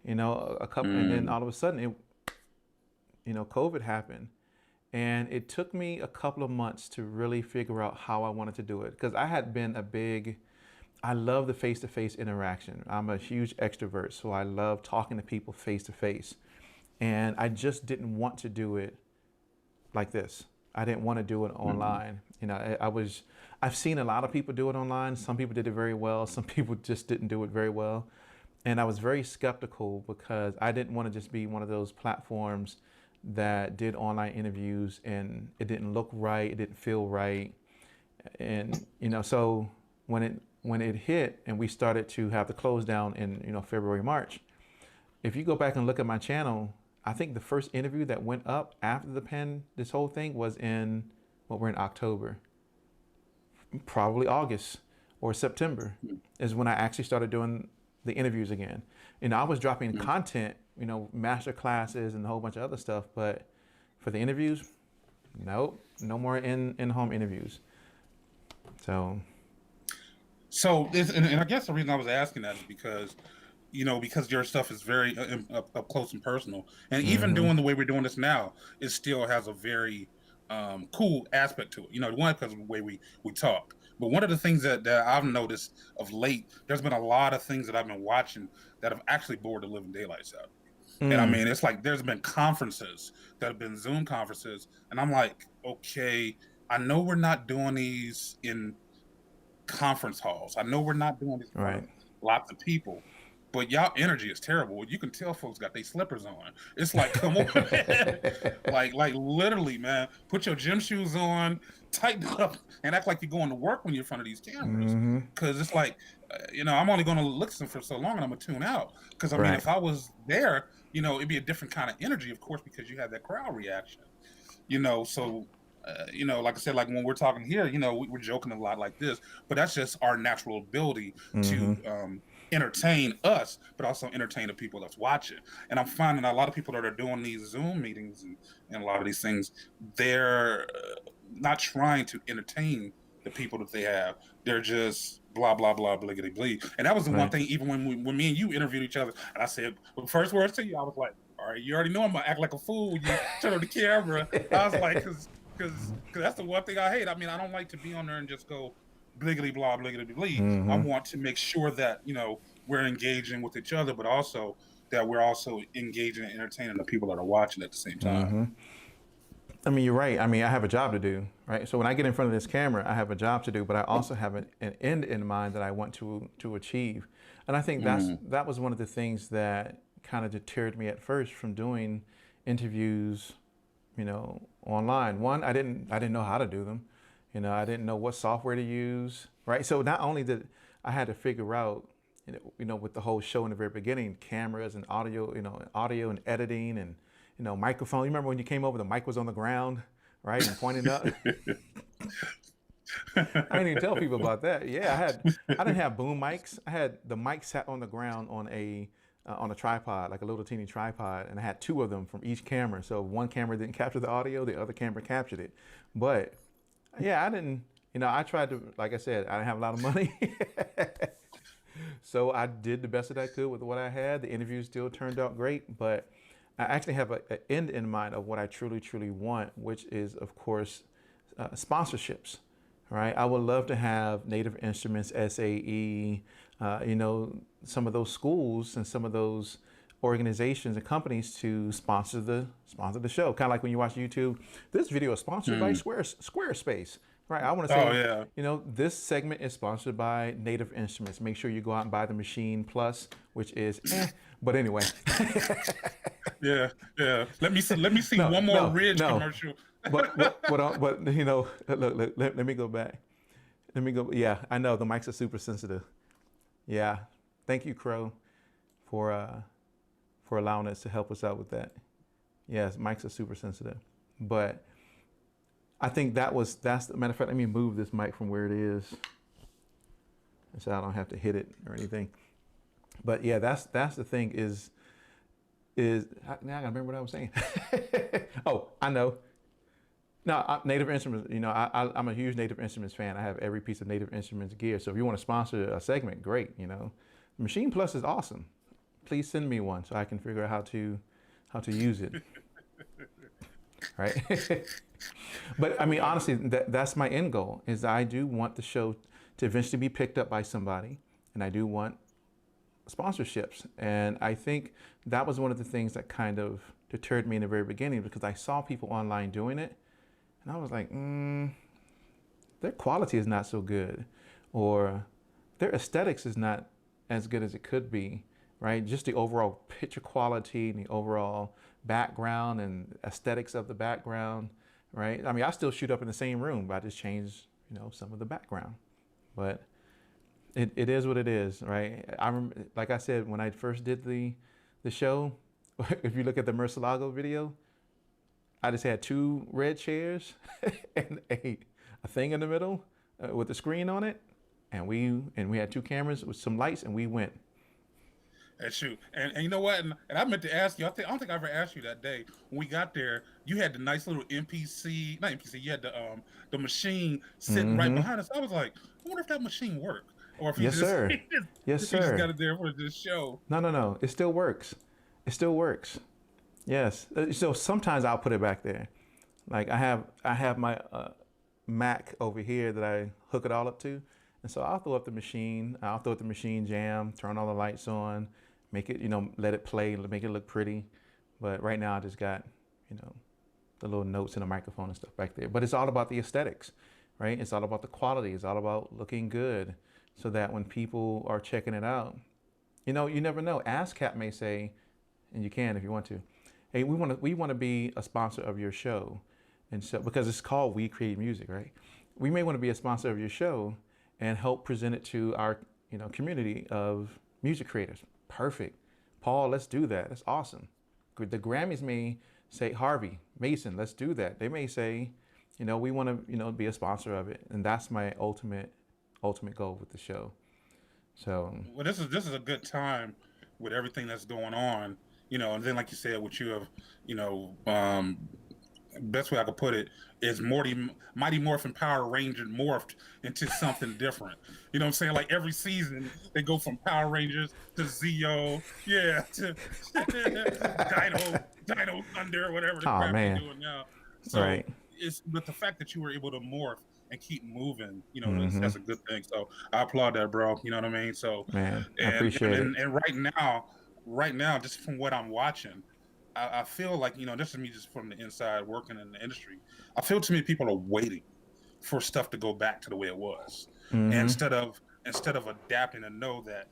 a couple, and then all of a sudden COVID happened, and it took me a couple of months to really figure out how I wanted to do it, because I had been I love the face-to-face interaction. I'm a huge extrovert, so I love talking to people face-to-face, and I just didn't want to do it like this. I didn't want to do it online. I've seen a lot of people do it online. Some people did it very well. Some people just didn't do it very well. And I was very skeptical because I didn't want to just be one of those platforms that did online interviews and it didn't look right, it didn't feel right. And, so when it hit and we started to have the close down in, February, March, if you go back and look at my channel, I think the first interview that went up after this whole thing was we're in October, probably August or September is when I actually started doing the interviews again. I was dropping content master classes and a whole bunch of other stuff. But for the interviews, nope, no more in-home interviews. So And I guess the reason I was asking that is because, because your stuff is very up close and personal, and even doing the way we're doing this now, it still has a very cool aspect to it. One, because of the way we talk. But one of the things that I've noticed of late, there's been a lot of things that I've been watching that have actually bored the living daylights out. And I mean, it's like there's been conferences that have been Zoom conferences, and I'm like, okay, I know we're not doing these in conference halls. I know we're not doing this in front of lots of people, but y'all energy is terrible. You can tell folks got their slippers on. It's like, come on, man. like literally, man. Put your gym shoes on, tighten up, and act like you're going to work when you're in front of these cameras. Because it's like, I'm only going to listen for so long, and I'm gonna tune out. Because I mean, if I was there, it'd be a different kind of energy, of course, because you have that crowd reaction. So. Like I said, like when we're talking here, we're joking a lot like this, but that's just our natural ability to entertain us, but also entertain the people that's watching. And I'm finding a lot of people that are doing these Zoom meetings and a lot of these things, they're not trying to entertain the people that they have. They're just blah, blah, blah, bliggity blee. And that was the one thing, even when me and you interviewed each other, and I said, the first words to you, I was like, all right, you already know I'm going to act like a fool when you turn on the camera. I was like, because that's the one thing I hate. I mean, I don't like to be on there and just go bliggity blah, bliggity blee. I want to make sure that, we're engaging with each other, but also that we're also engaging and entertaining the people that are watching at the same time. I mean, you're right. I mean, I have a job to do, right? So when I get in front of this camera, I have a job to do, but I also have an end in mind that I want to achieve. And I think that was one of the things that kind of deterred me at first from doing interviews, online. One, I didn't know how to do them. I didn't know what software to use, right? So not only did I had to figure out, with the whole show in the very beginning, cameras and audio, audio and editing and, microphone. You remember when you came over, the mic was on the ground, right? And pointing up. I didn't even tell people about that. Yeah, I didn't have boom mics. I had the mic sat on the ground on a tripod, like a little teeny tripod, and I had two of them from each camera. So one camera didn't capture the audio, the other camera captured it. But yeah, I didn't, I tried to, like I said, I didn't have a lot of money. So I did the best that I could with what I had. The interview still turned out great, but I actually have an end in mind of what I truly, truly want, which is, of course, sponsorships. Right, I would love to have Native Instruments, SAE, some of those schools and some of those organizations and companies to sponsor the show. Kind of like when you watch YouTube, this video is sponsored by Squarespace. Right, I want to say, this segment is sponsored by Native Instruments. Make sure you go out and buy the Machine Plus, which is, but anyway. Yeah. Let me see one more Ridge commercial. But look, let me go back. Yeah, I know the mics are super sensitive. Yeah, thank you, Crow, for allowing us to help us out with that. Yes, mics are super sensitive, but I think that's the matter of fact. Let me move this mic from where it is, so I don't have to hit it or anything. But yeah, that's the thing is now I gotta remember what I was saying. Oh, I know. No, Native Instruments, I'm a huge Native Instruments fan. I have every piece of Native Instruments gear. So if you want to sponsor a segment, great, Machine Plus is awesome. Please send me one so I can figure out how to use it. Right? But I mean, honestly, that's my end goal, is I do want the show to eventually be picked up by somebody, and I do want sponsorships. And I think that was one of the things that kind of deterred me in the very beginning, because I saw people online doing it. And I was like, their quality is not so good, or their aesthetics is not as good as it could be, right? Just the overall picture quality and the overall background and aesthetics of the background, right? I mean, I still shoot up in the same room, but I just changed, some of the background. But it is what it is, right? I remember, like I said, when I first did the show, if you look at the Murcielago video, I just had two red chairs and a thing in the middle with a screen on it, and we had two cameras with some lights, and we went. And shoot, and you know what? And I meant to ask you. I don't think I ever asked you that day when we got there. You had the nice little MPC, not MPC. You had the machine sitting right Mm-hmm. behind us. I was like, I wonder if that machine worked, or if he Yes, just sir. Yes, if he just got sir. it there for this show. No. It still works. It still works. Yes. So sometimes I'll put it back there. Like I have my Mac over here that I hook it all up to, and so I'll throw up the machine. I'll throw up the machine jam, turn all the lights on, make it, let it play, make it look pretty. But right now I just got, the little notes and the microphone and stuff back there. But it's all about the aesthetics, right? It's all about the quality. It's all about looking good, so that when people are checking it out, you never know. ASCAP may say, and you can if you want to, hey, we want to be a sponsor of your show. And so, because it's called We Create Music, right? We may want to be a sponsor of your show and help present it to our, community of music creators. Perfect. Paul, let's do that. That's awesome. The Grammys may say, Harvey, Mason, let's do that. They may say, we want to, be a sponsor of it. And that's my ultimate goal with the show. So, Well, this is a good time with everything that's going on, and then like you said, what you have, best way I could put it is Mighty Morphin Power Ranger morphed into something different. You know what I'm saying? Like every season they go from Power Rangers to Zeo, to Dino Thunder, whatever the crap they're doing now. So right. it's but the fact that you were able to morph and keep moving, Mm-hmm. that's a good thing. So I applaud that, bro. You know what I mean? So Man, I appreciate it. And right now, just from what I'm watching, I feel like, this is me just from the inside working in the industry. I feel too many people are waiting for stuff to go back to the way it was. Mm-hmm. Instead of adapting and know that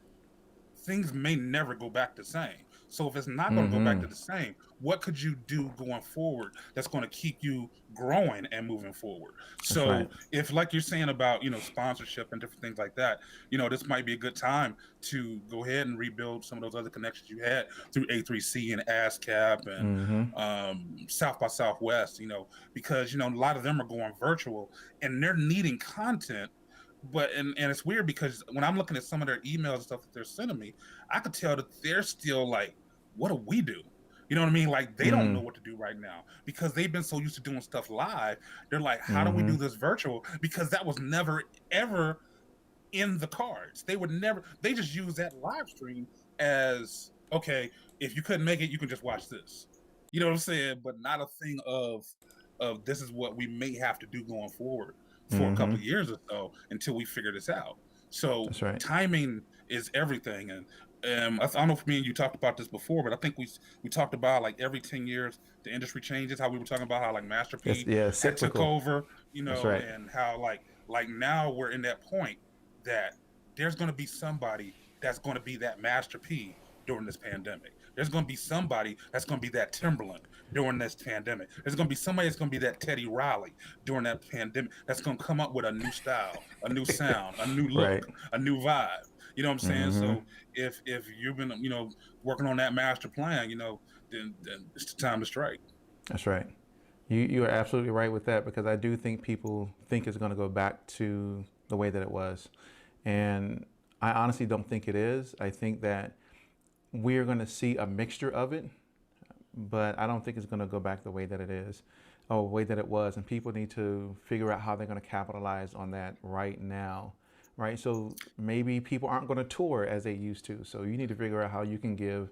things may never go back the same. So if it's not going to go back to the same, what could you do going forward that's going to keep you growing and moving forward? So right. if, like you're saying about, sponsorship and different things like that, this might be a good time to go ahead and rebuild some of those other connections you had through A3C and ASCAP and South by Southwest, because, a lot of them are going virtual and they're needing content. But and it's weird because when I'm looking at some of their emails and stuff that they're sending me, I could tell that they're still like, what do we do? You know what I mean? Like they don't know what to do right now because they've been so used to doing stuff live. They're like, how do we do this virtual? Because that was never ever in the cards. They just use that live stream as, okay, if you couldn't make it, you can just watch this. You know what I'm saying? But not a thing of this is what we may have to do going forward for a couple of years or so until we figure this out. So right. Timing is everything. And I don't know if me and you talked about this before, but I think we talked about like every 10 years the industry changes. How we were talking about how like Master P took over, right. and how like now we're in that point that there's going to be somebody that's going to be that Master P during this pandemic. There's going to be somebody that's going to be that Timberland during this pandemic. There's going to be somebody that's going to be that Teddy Riley during that pandemic that's going to come up with a new style, a new sound, a new look, right. a new vibe. You know what I'm saying? So if you've been, working on that master plan, then it's the time to strike. That's right. You are absolutely right with that, because I do think people think it's going to go back to the way that it was. And I honestly don't think it is. I think that we're going to see a mixture of it, but I don't think it's going to go back the way that it is, or the way that it was. And people need to figure out how they're going to capitalize on that right now, right? So maybe people aren't going to tour as they used to. So you need to figure out how you can give.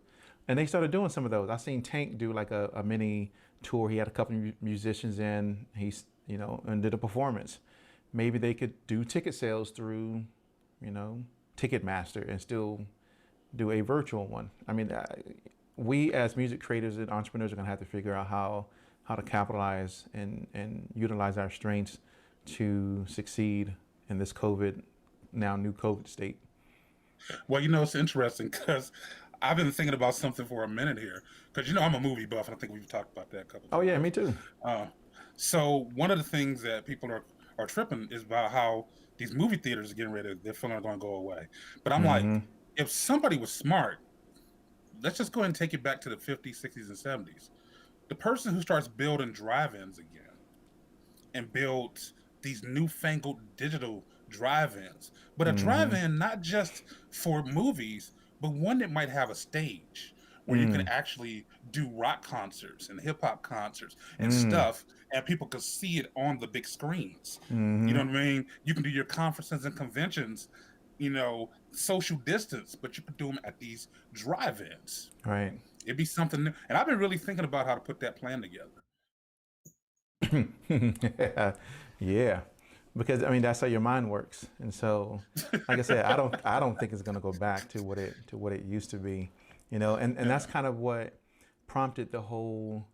And they started doing some of those. I seen Tank do like a mini tour. He had a couple of musicians in, and did a performance. Maybe they could do ticket sales through, Ticketmaster and still do a virtual one. I mean, we as music creators and entrepreneurs are going to have to figure out how to capitalize and utilize our strengths to succeed in this new COVID state. Well, it's interesting because I've been thinking about something for a minute here, because I'm a movie buff, and I think we've talked about that a couple of times. Oh yeah, me too. So one of the things that people are tripping is about how these movie theaters are getting ready. They're feeling they're going to go away. But I'm like, if somebody was smart, let's just go ahead and take it back to the 50s, 60s, and 70s. The person who starts building drive-ins again and builds these newfangled digital drive-ins, but a drive-in not just for movies, but one that might have a stage where you can actually do rock concerts and hip hop concerts and stuff, and people could see it on the big screens. You know what I mean? You can do your conferences and conventions, social distance, but you could do them at these drive-ins. Right. It'd be something new. And I've been really thinking about how to put that plan together. Yeah, because I mean that's how your mind works, and so, like I said, I don't think it's gonna go back to what it used to be, and that's kind of what prompted the whole,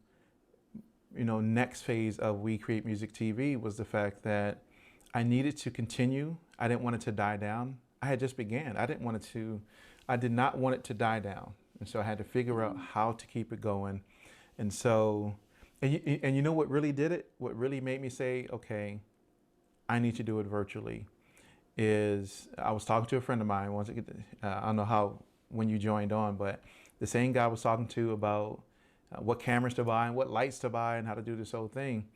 next phase of We Create Music TV was the fact that I needed to continue. I didn't want it to die down. I had just began. I did not want it to die down, and so I had to figure out how to keep it going, and so. And you know what really did it? What really made me say, okay, I need to do it virtually is I was talking to a friend of mine once. I don't know when you joined on, but the same guy I was talking to about what cameras to buy and what lights to buy and how to do this whole thing.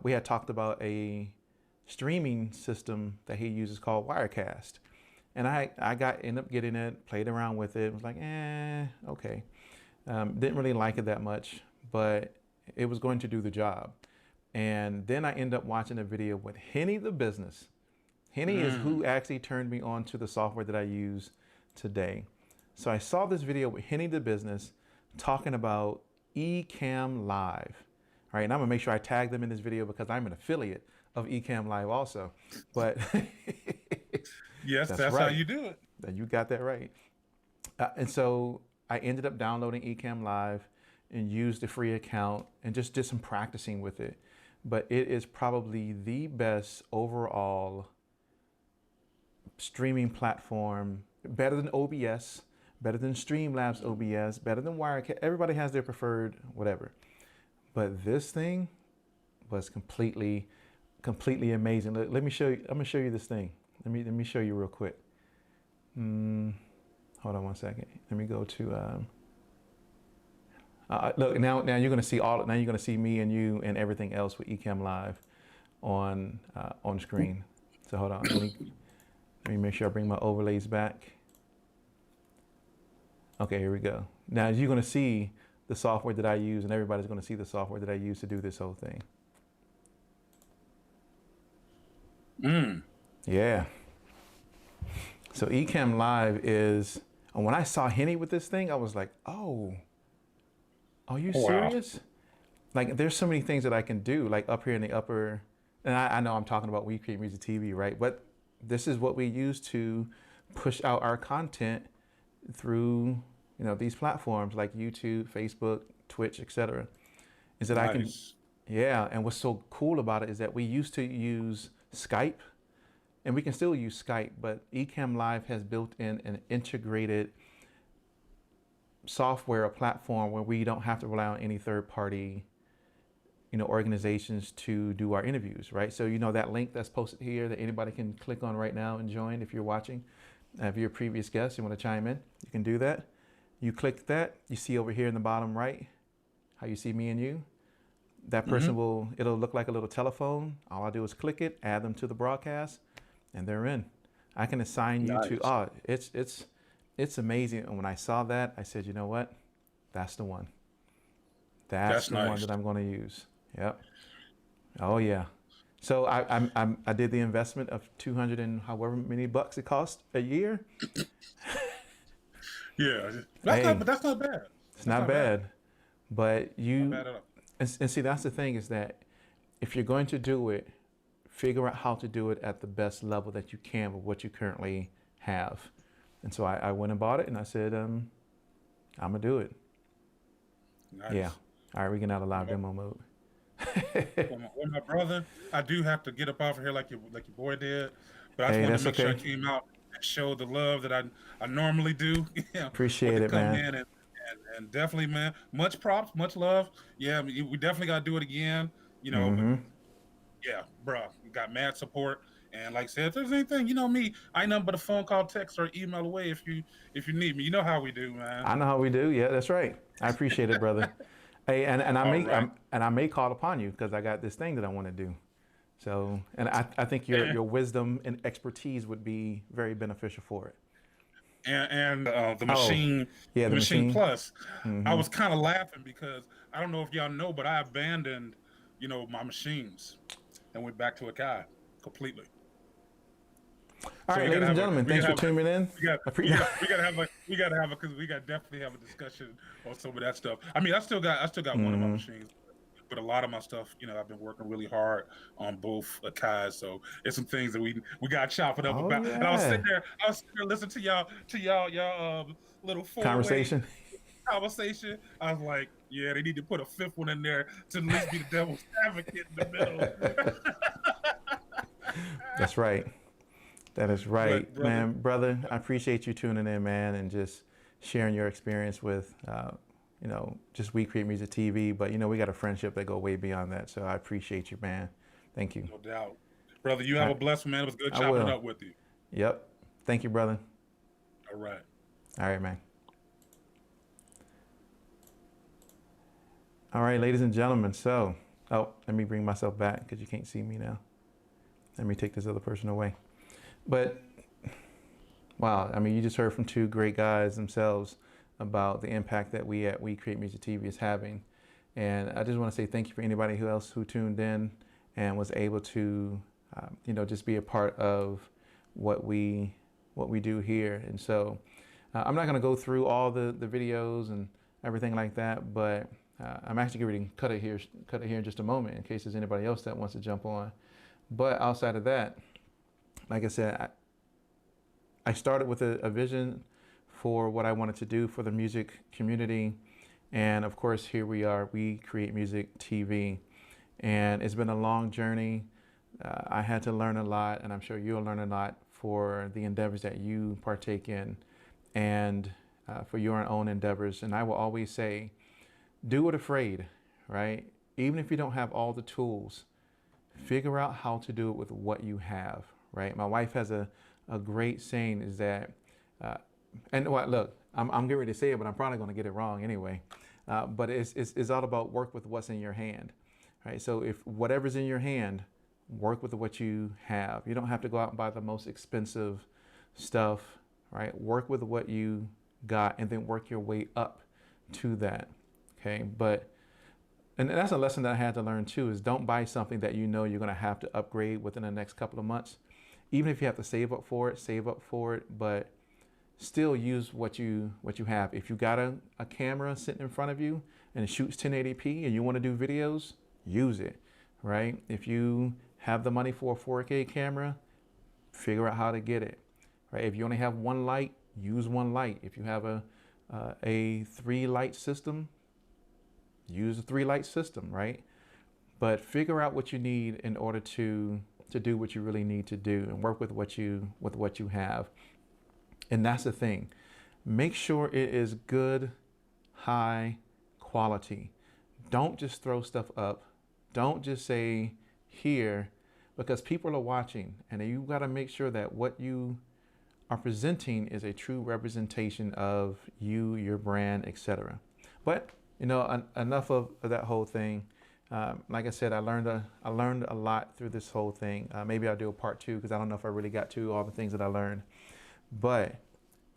We had talked about a streaming system that he uses called Wirecast. And I ended up getting it, played around with it, was like, okay. Didn't really like it that much, but it was going to do the job. And then I ended up watching a video with Henny the Business. Henny is who actually turned me on to the software that I use today. So I saw this video with Henny the Business talking about Ecamm Live. All right, and I'm gonna make sure I tag them in this video because I'm an affiliate of Ecamm Live also. But yes, that's right. How you do it. You got that right. And so I ended up downloading Ecamm Live and used the free account and just did some practicing with it. But it is probably the best overall streaming platform, better than OBS, better than Streamlabs OBS, better than Wirecast. Everybody has their preferred whatever. But this thing was completely amazing. Let me show you. I'm gonna show you this thing. Let me show you real quick. Hold on one second. Let me go to look, now you're gonna see now you're gonna see me and you and everything else with Ecamm Live on screen. So hold on, let me make sure I bring my overlays back. Okay, here we go. Now you're gonna see the software that I use, and everybody's gonna see the software that I use to do this whole thing. Yeah. So Ecamm Live is, and when I saw Henny with this thing, I was like, oh. Are you serious? Like, there's so many things that I can do, like up here in the upper, and I know I'm talking about We Create Music TV, right? But this is what we use to push out our content through, these platforms like YouTube, Facebook, Twitch, etc. Is that Nice. and what's so cool about it is that we used to use Skype, and we can still use Skype, but Ecamm Live has built in an integrated software, a platform where we don't have to rely on any third-party, organizations to do our interviews, right? So that link that's posted here that anybody can click on right now and join if you're watching. If you're a previous guest, you want to chime in, you can do that. You click that, you see over here in the bottom right, how you see me and you. That person it'll look like a little telephone. All I do is click it, add them to the broadcast, and they're in. I can assign you to, it's amazing. And when I saw that, I said, you know what? That's the one. That's the one that I'm going to use. Yep. Oh yeah. So I did the investment of 200 and however many bucks it cost a year. Yeah. But that's not bad. It's not bad. But Not bad at all. and see, that's the thing is that if you're going to do it, figure out how to do it at the best level that you can with what you currently have. And so I went and bought it, and I said, I'm gonna do it. Nice. Yeah. All right, we get out of live demo mode. Well, my brother, I do have to get up off of here like your boy did, but I just Hey, wanted that's to make sure I okay. came out and show the love that I normally do. Appreciate it, come man. in and definitely, man, much props, much love. Yeah, we definitely got to do it again. But yeah, bro, we got mad support. And like I said, if there's anything, me, I ain't nothing but a phone call, text, or email away if you need me. You know how we do, man. I know how we do. Yeah, that's right. I appreciate it, brother. Hey, and I may call upon you because I got this thing that I want to do. So, and I think your wisdom and expertise would be very beneficial for it. and the Machine, yeah, the the Machine Machine. Plus, I was kind of laughing because I don't know if y'all know, but I abandoned, my machines and went back to Akai completely. All right, ladies and gentlemen, thanks for tuning in. We got because we got definitely have a discussion on some of that stuff. I mean, I still got one of my machines, but a lot of my stuff, I've been working really hard on both Akai. So it's some things that we got to chop it up about. Yeah. And I was sitting there listening to y'all little Conversation. conversation. I was like, yeah, they need to put a fifth one in there to at least be the devil's advocate in the middle. That's right. That is right, Brother. man, brother. I appreciate you tuning in, man, and just sharing your experience with, just We Create Music TV. But we got a friendship that go way beyond that. So I appreciate you, man. Thank you. No doubt, brother. You have a blessed one, man. It was good chopping it up with you. Yep. Thank you, brother. All right. All right, man. All right, ladies and gentlemen. So, let me bring myself back because you can't see me now. Let me take this other person away. But, wow, I mean, you just heard from two great guys themselves about the impact that we at We Create Music TV is having. And I just want to say thank you for anybody who tuned in and was able to, just be a part of what we do here. And so I'm not going to go through all the videos and everything like that, but I'm actually going to cut it here in just a moment in case there's anybody else that wants to jump on. But outside of that, like I said, I started with a vision for what I wanted to do for the music community. And of course, here we are, We Create Music TV. And it's been a long journey. I had to learn a lot, and I'm sure you'll learn a lot for the endeavors that you partake in and for your own endeavors. And I will always say, do it afraid, right? Even if you don't have all the tools, figure out how to do it with what you have. Right. My wife has a great saying is that, look, I'm getting ready to say it, but I'm probably going to get it wrong anyway. But it's all about work with what's in your hand. Right. So if whatever's in your hand, work with what you have. You don't have to go out and buy the most expensive stuff. Right. Work with what you got and then work your way up to that. OK, and that's a lesson that I had to learn, too, is don't buy something that you're going to have to upgrade within the next couple of months. Even if you have to save up for it, but still use what you have. If you got a camera sitting in front of you and it shoots 1080p and you want to do videos, use it, right? If you have the money for a 4K camera, figure out how to get it, right? If you only have one light, use one light. If you have a 3-light system, use a 3-light system, right? But figure out what you need in order to do what you really need to do and work with what you have. And that's the thing. Make sure it is good, high quality. Don't just throw stuff up. Don't just say here, because people are watching, and you got to make sure that what you are presenting is a true representation of you, your brand, etc. But enough of that whole thing. Like I said, I learned a lot through this whole thing. Maybe I'll do a part 2 because I don't know if I really got to all the things that I learned. But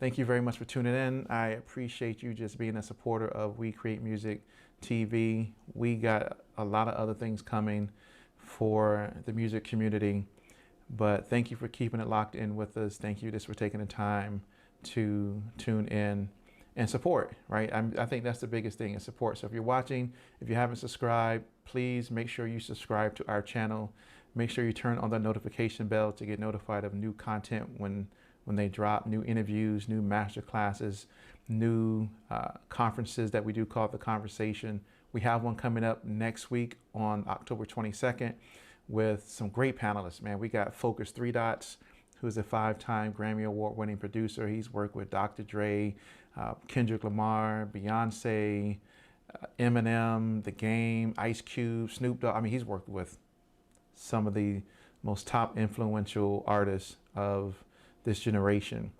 thank you very much for tuning in. I appreciate you just being a supporter of We Create Music TV. We got a lot of other things coming for the music community. But thank you for keeping it locked in with us. Thank you just for taking the time to tune in and support, right? I think that's the biggest thing is support. So if you're watching, if you haven't subscribed, please make sure you subscribe to our channel. Make sure you turn on the notification bell to get notified of new content when they drop, new interviews, new master classes, new conferences that we do called The Conversation. We have one coming up next week on October 22nd with some great panelists, man. We got Focus 3 Dots, who's a 5-time Grammy Award winning producer. He's worked with Dr. Dre, Kendrick Lamar, Beyonce, Eminem, The Game, Ice Cube, Snoop Dogg. I mean, he's worked with some of the most top influential artists of this generation.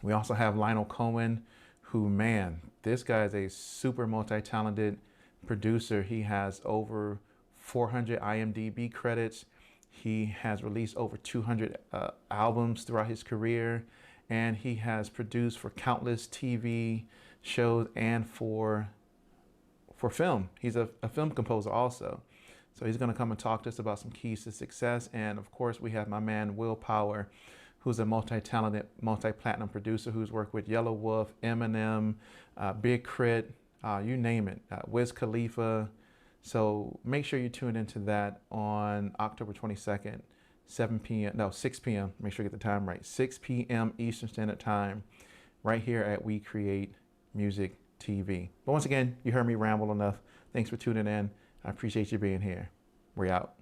We also have Lionel Cohen, who, man, this guy is a super multi-talented producer. He has over 400 IMDb credits. He has released over 200 albums throughout his career. and he has produced for countless TV shows and for film. He's a film composer also. So he's going to come and talk to us about some keys to success. And of course, we have my man Will Power, who's a multi-talented, multi-platinum producer who's worked with Yellow Wolf, Eminem, Big Crit, you name it, Wiz Khalifa. So make sure you tune into that on October 22nd, 6 p.m. Make sure you get the time right. 6 p.m. Eastern Standard Time, right here at We Create Music TV. But once again, you heard me ramble enough. Thanks for tuning in. I appreciate you being here. We're out.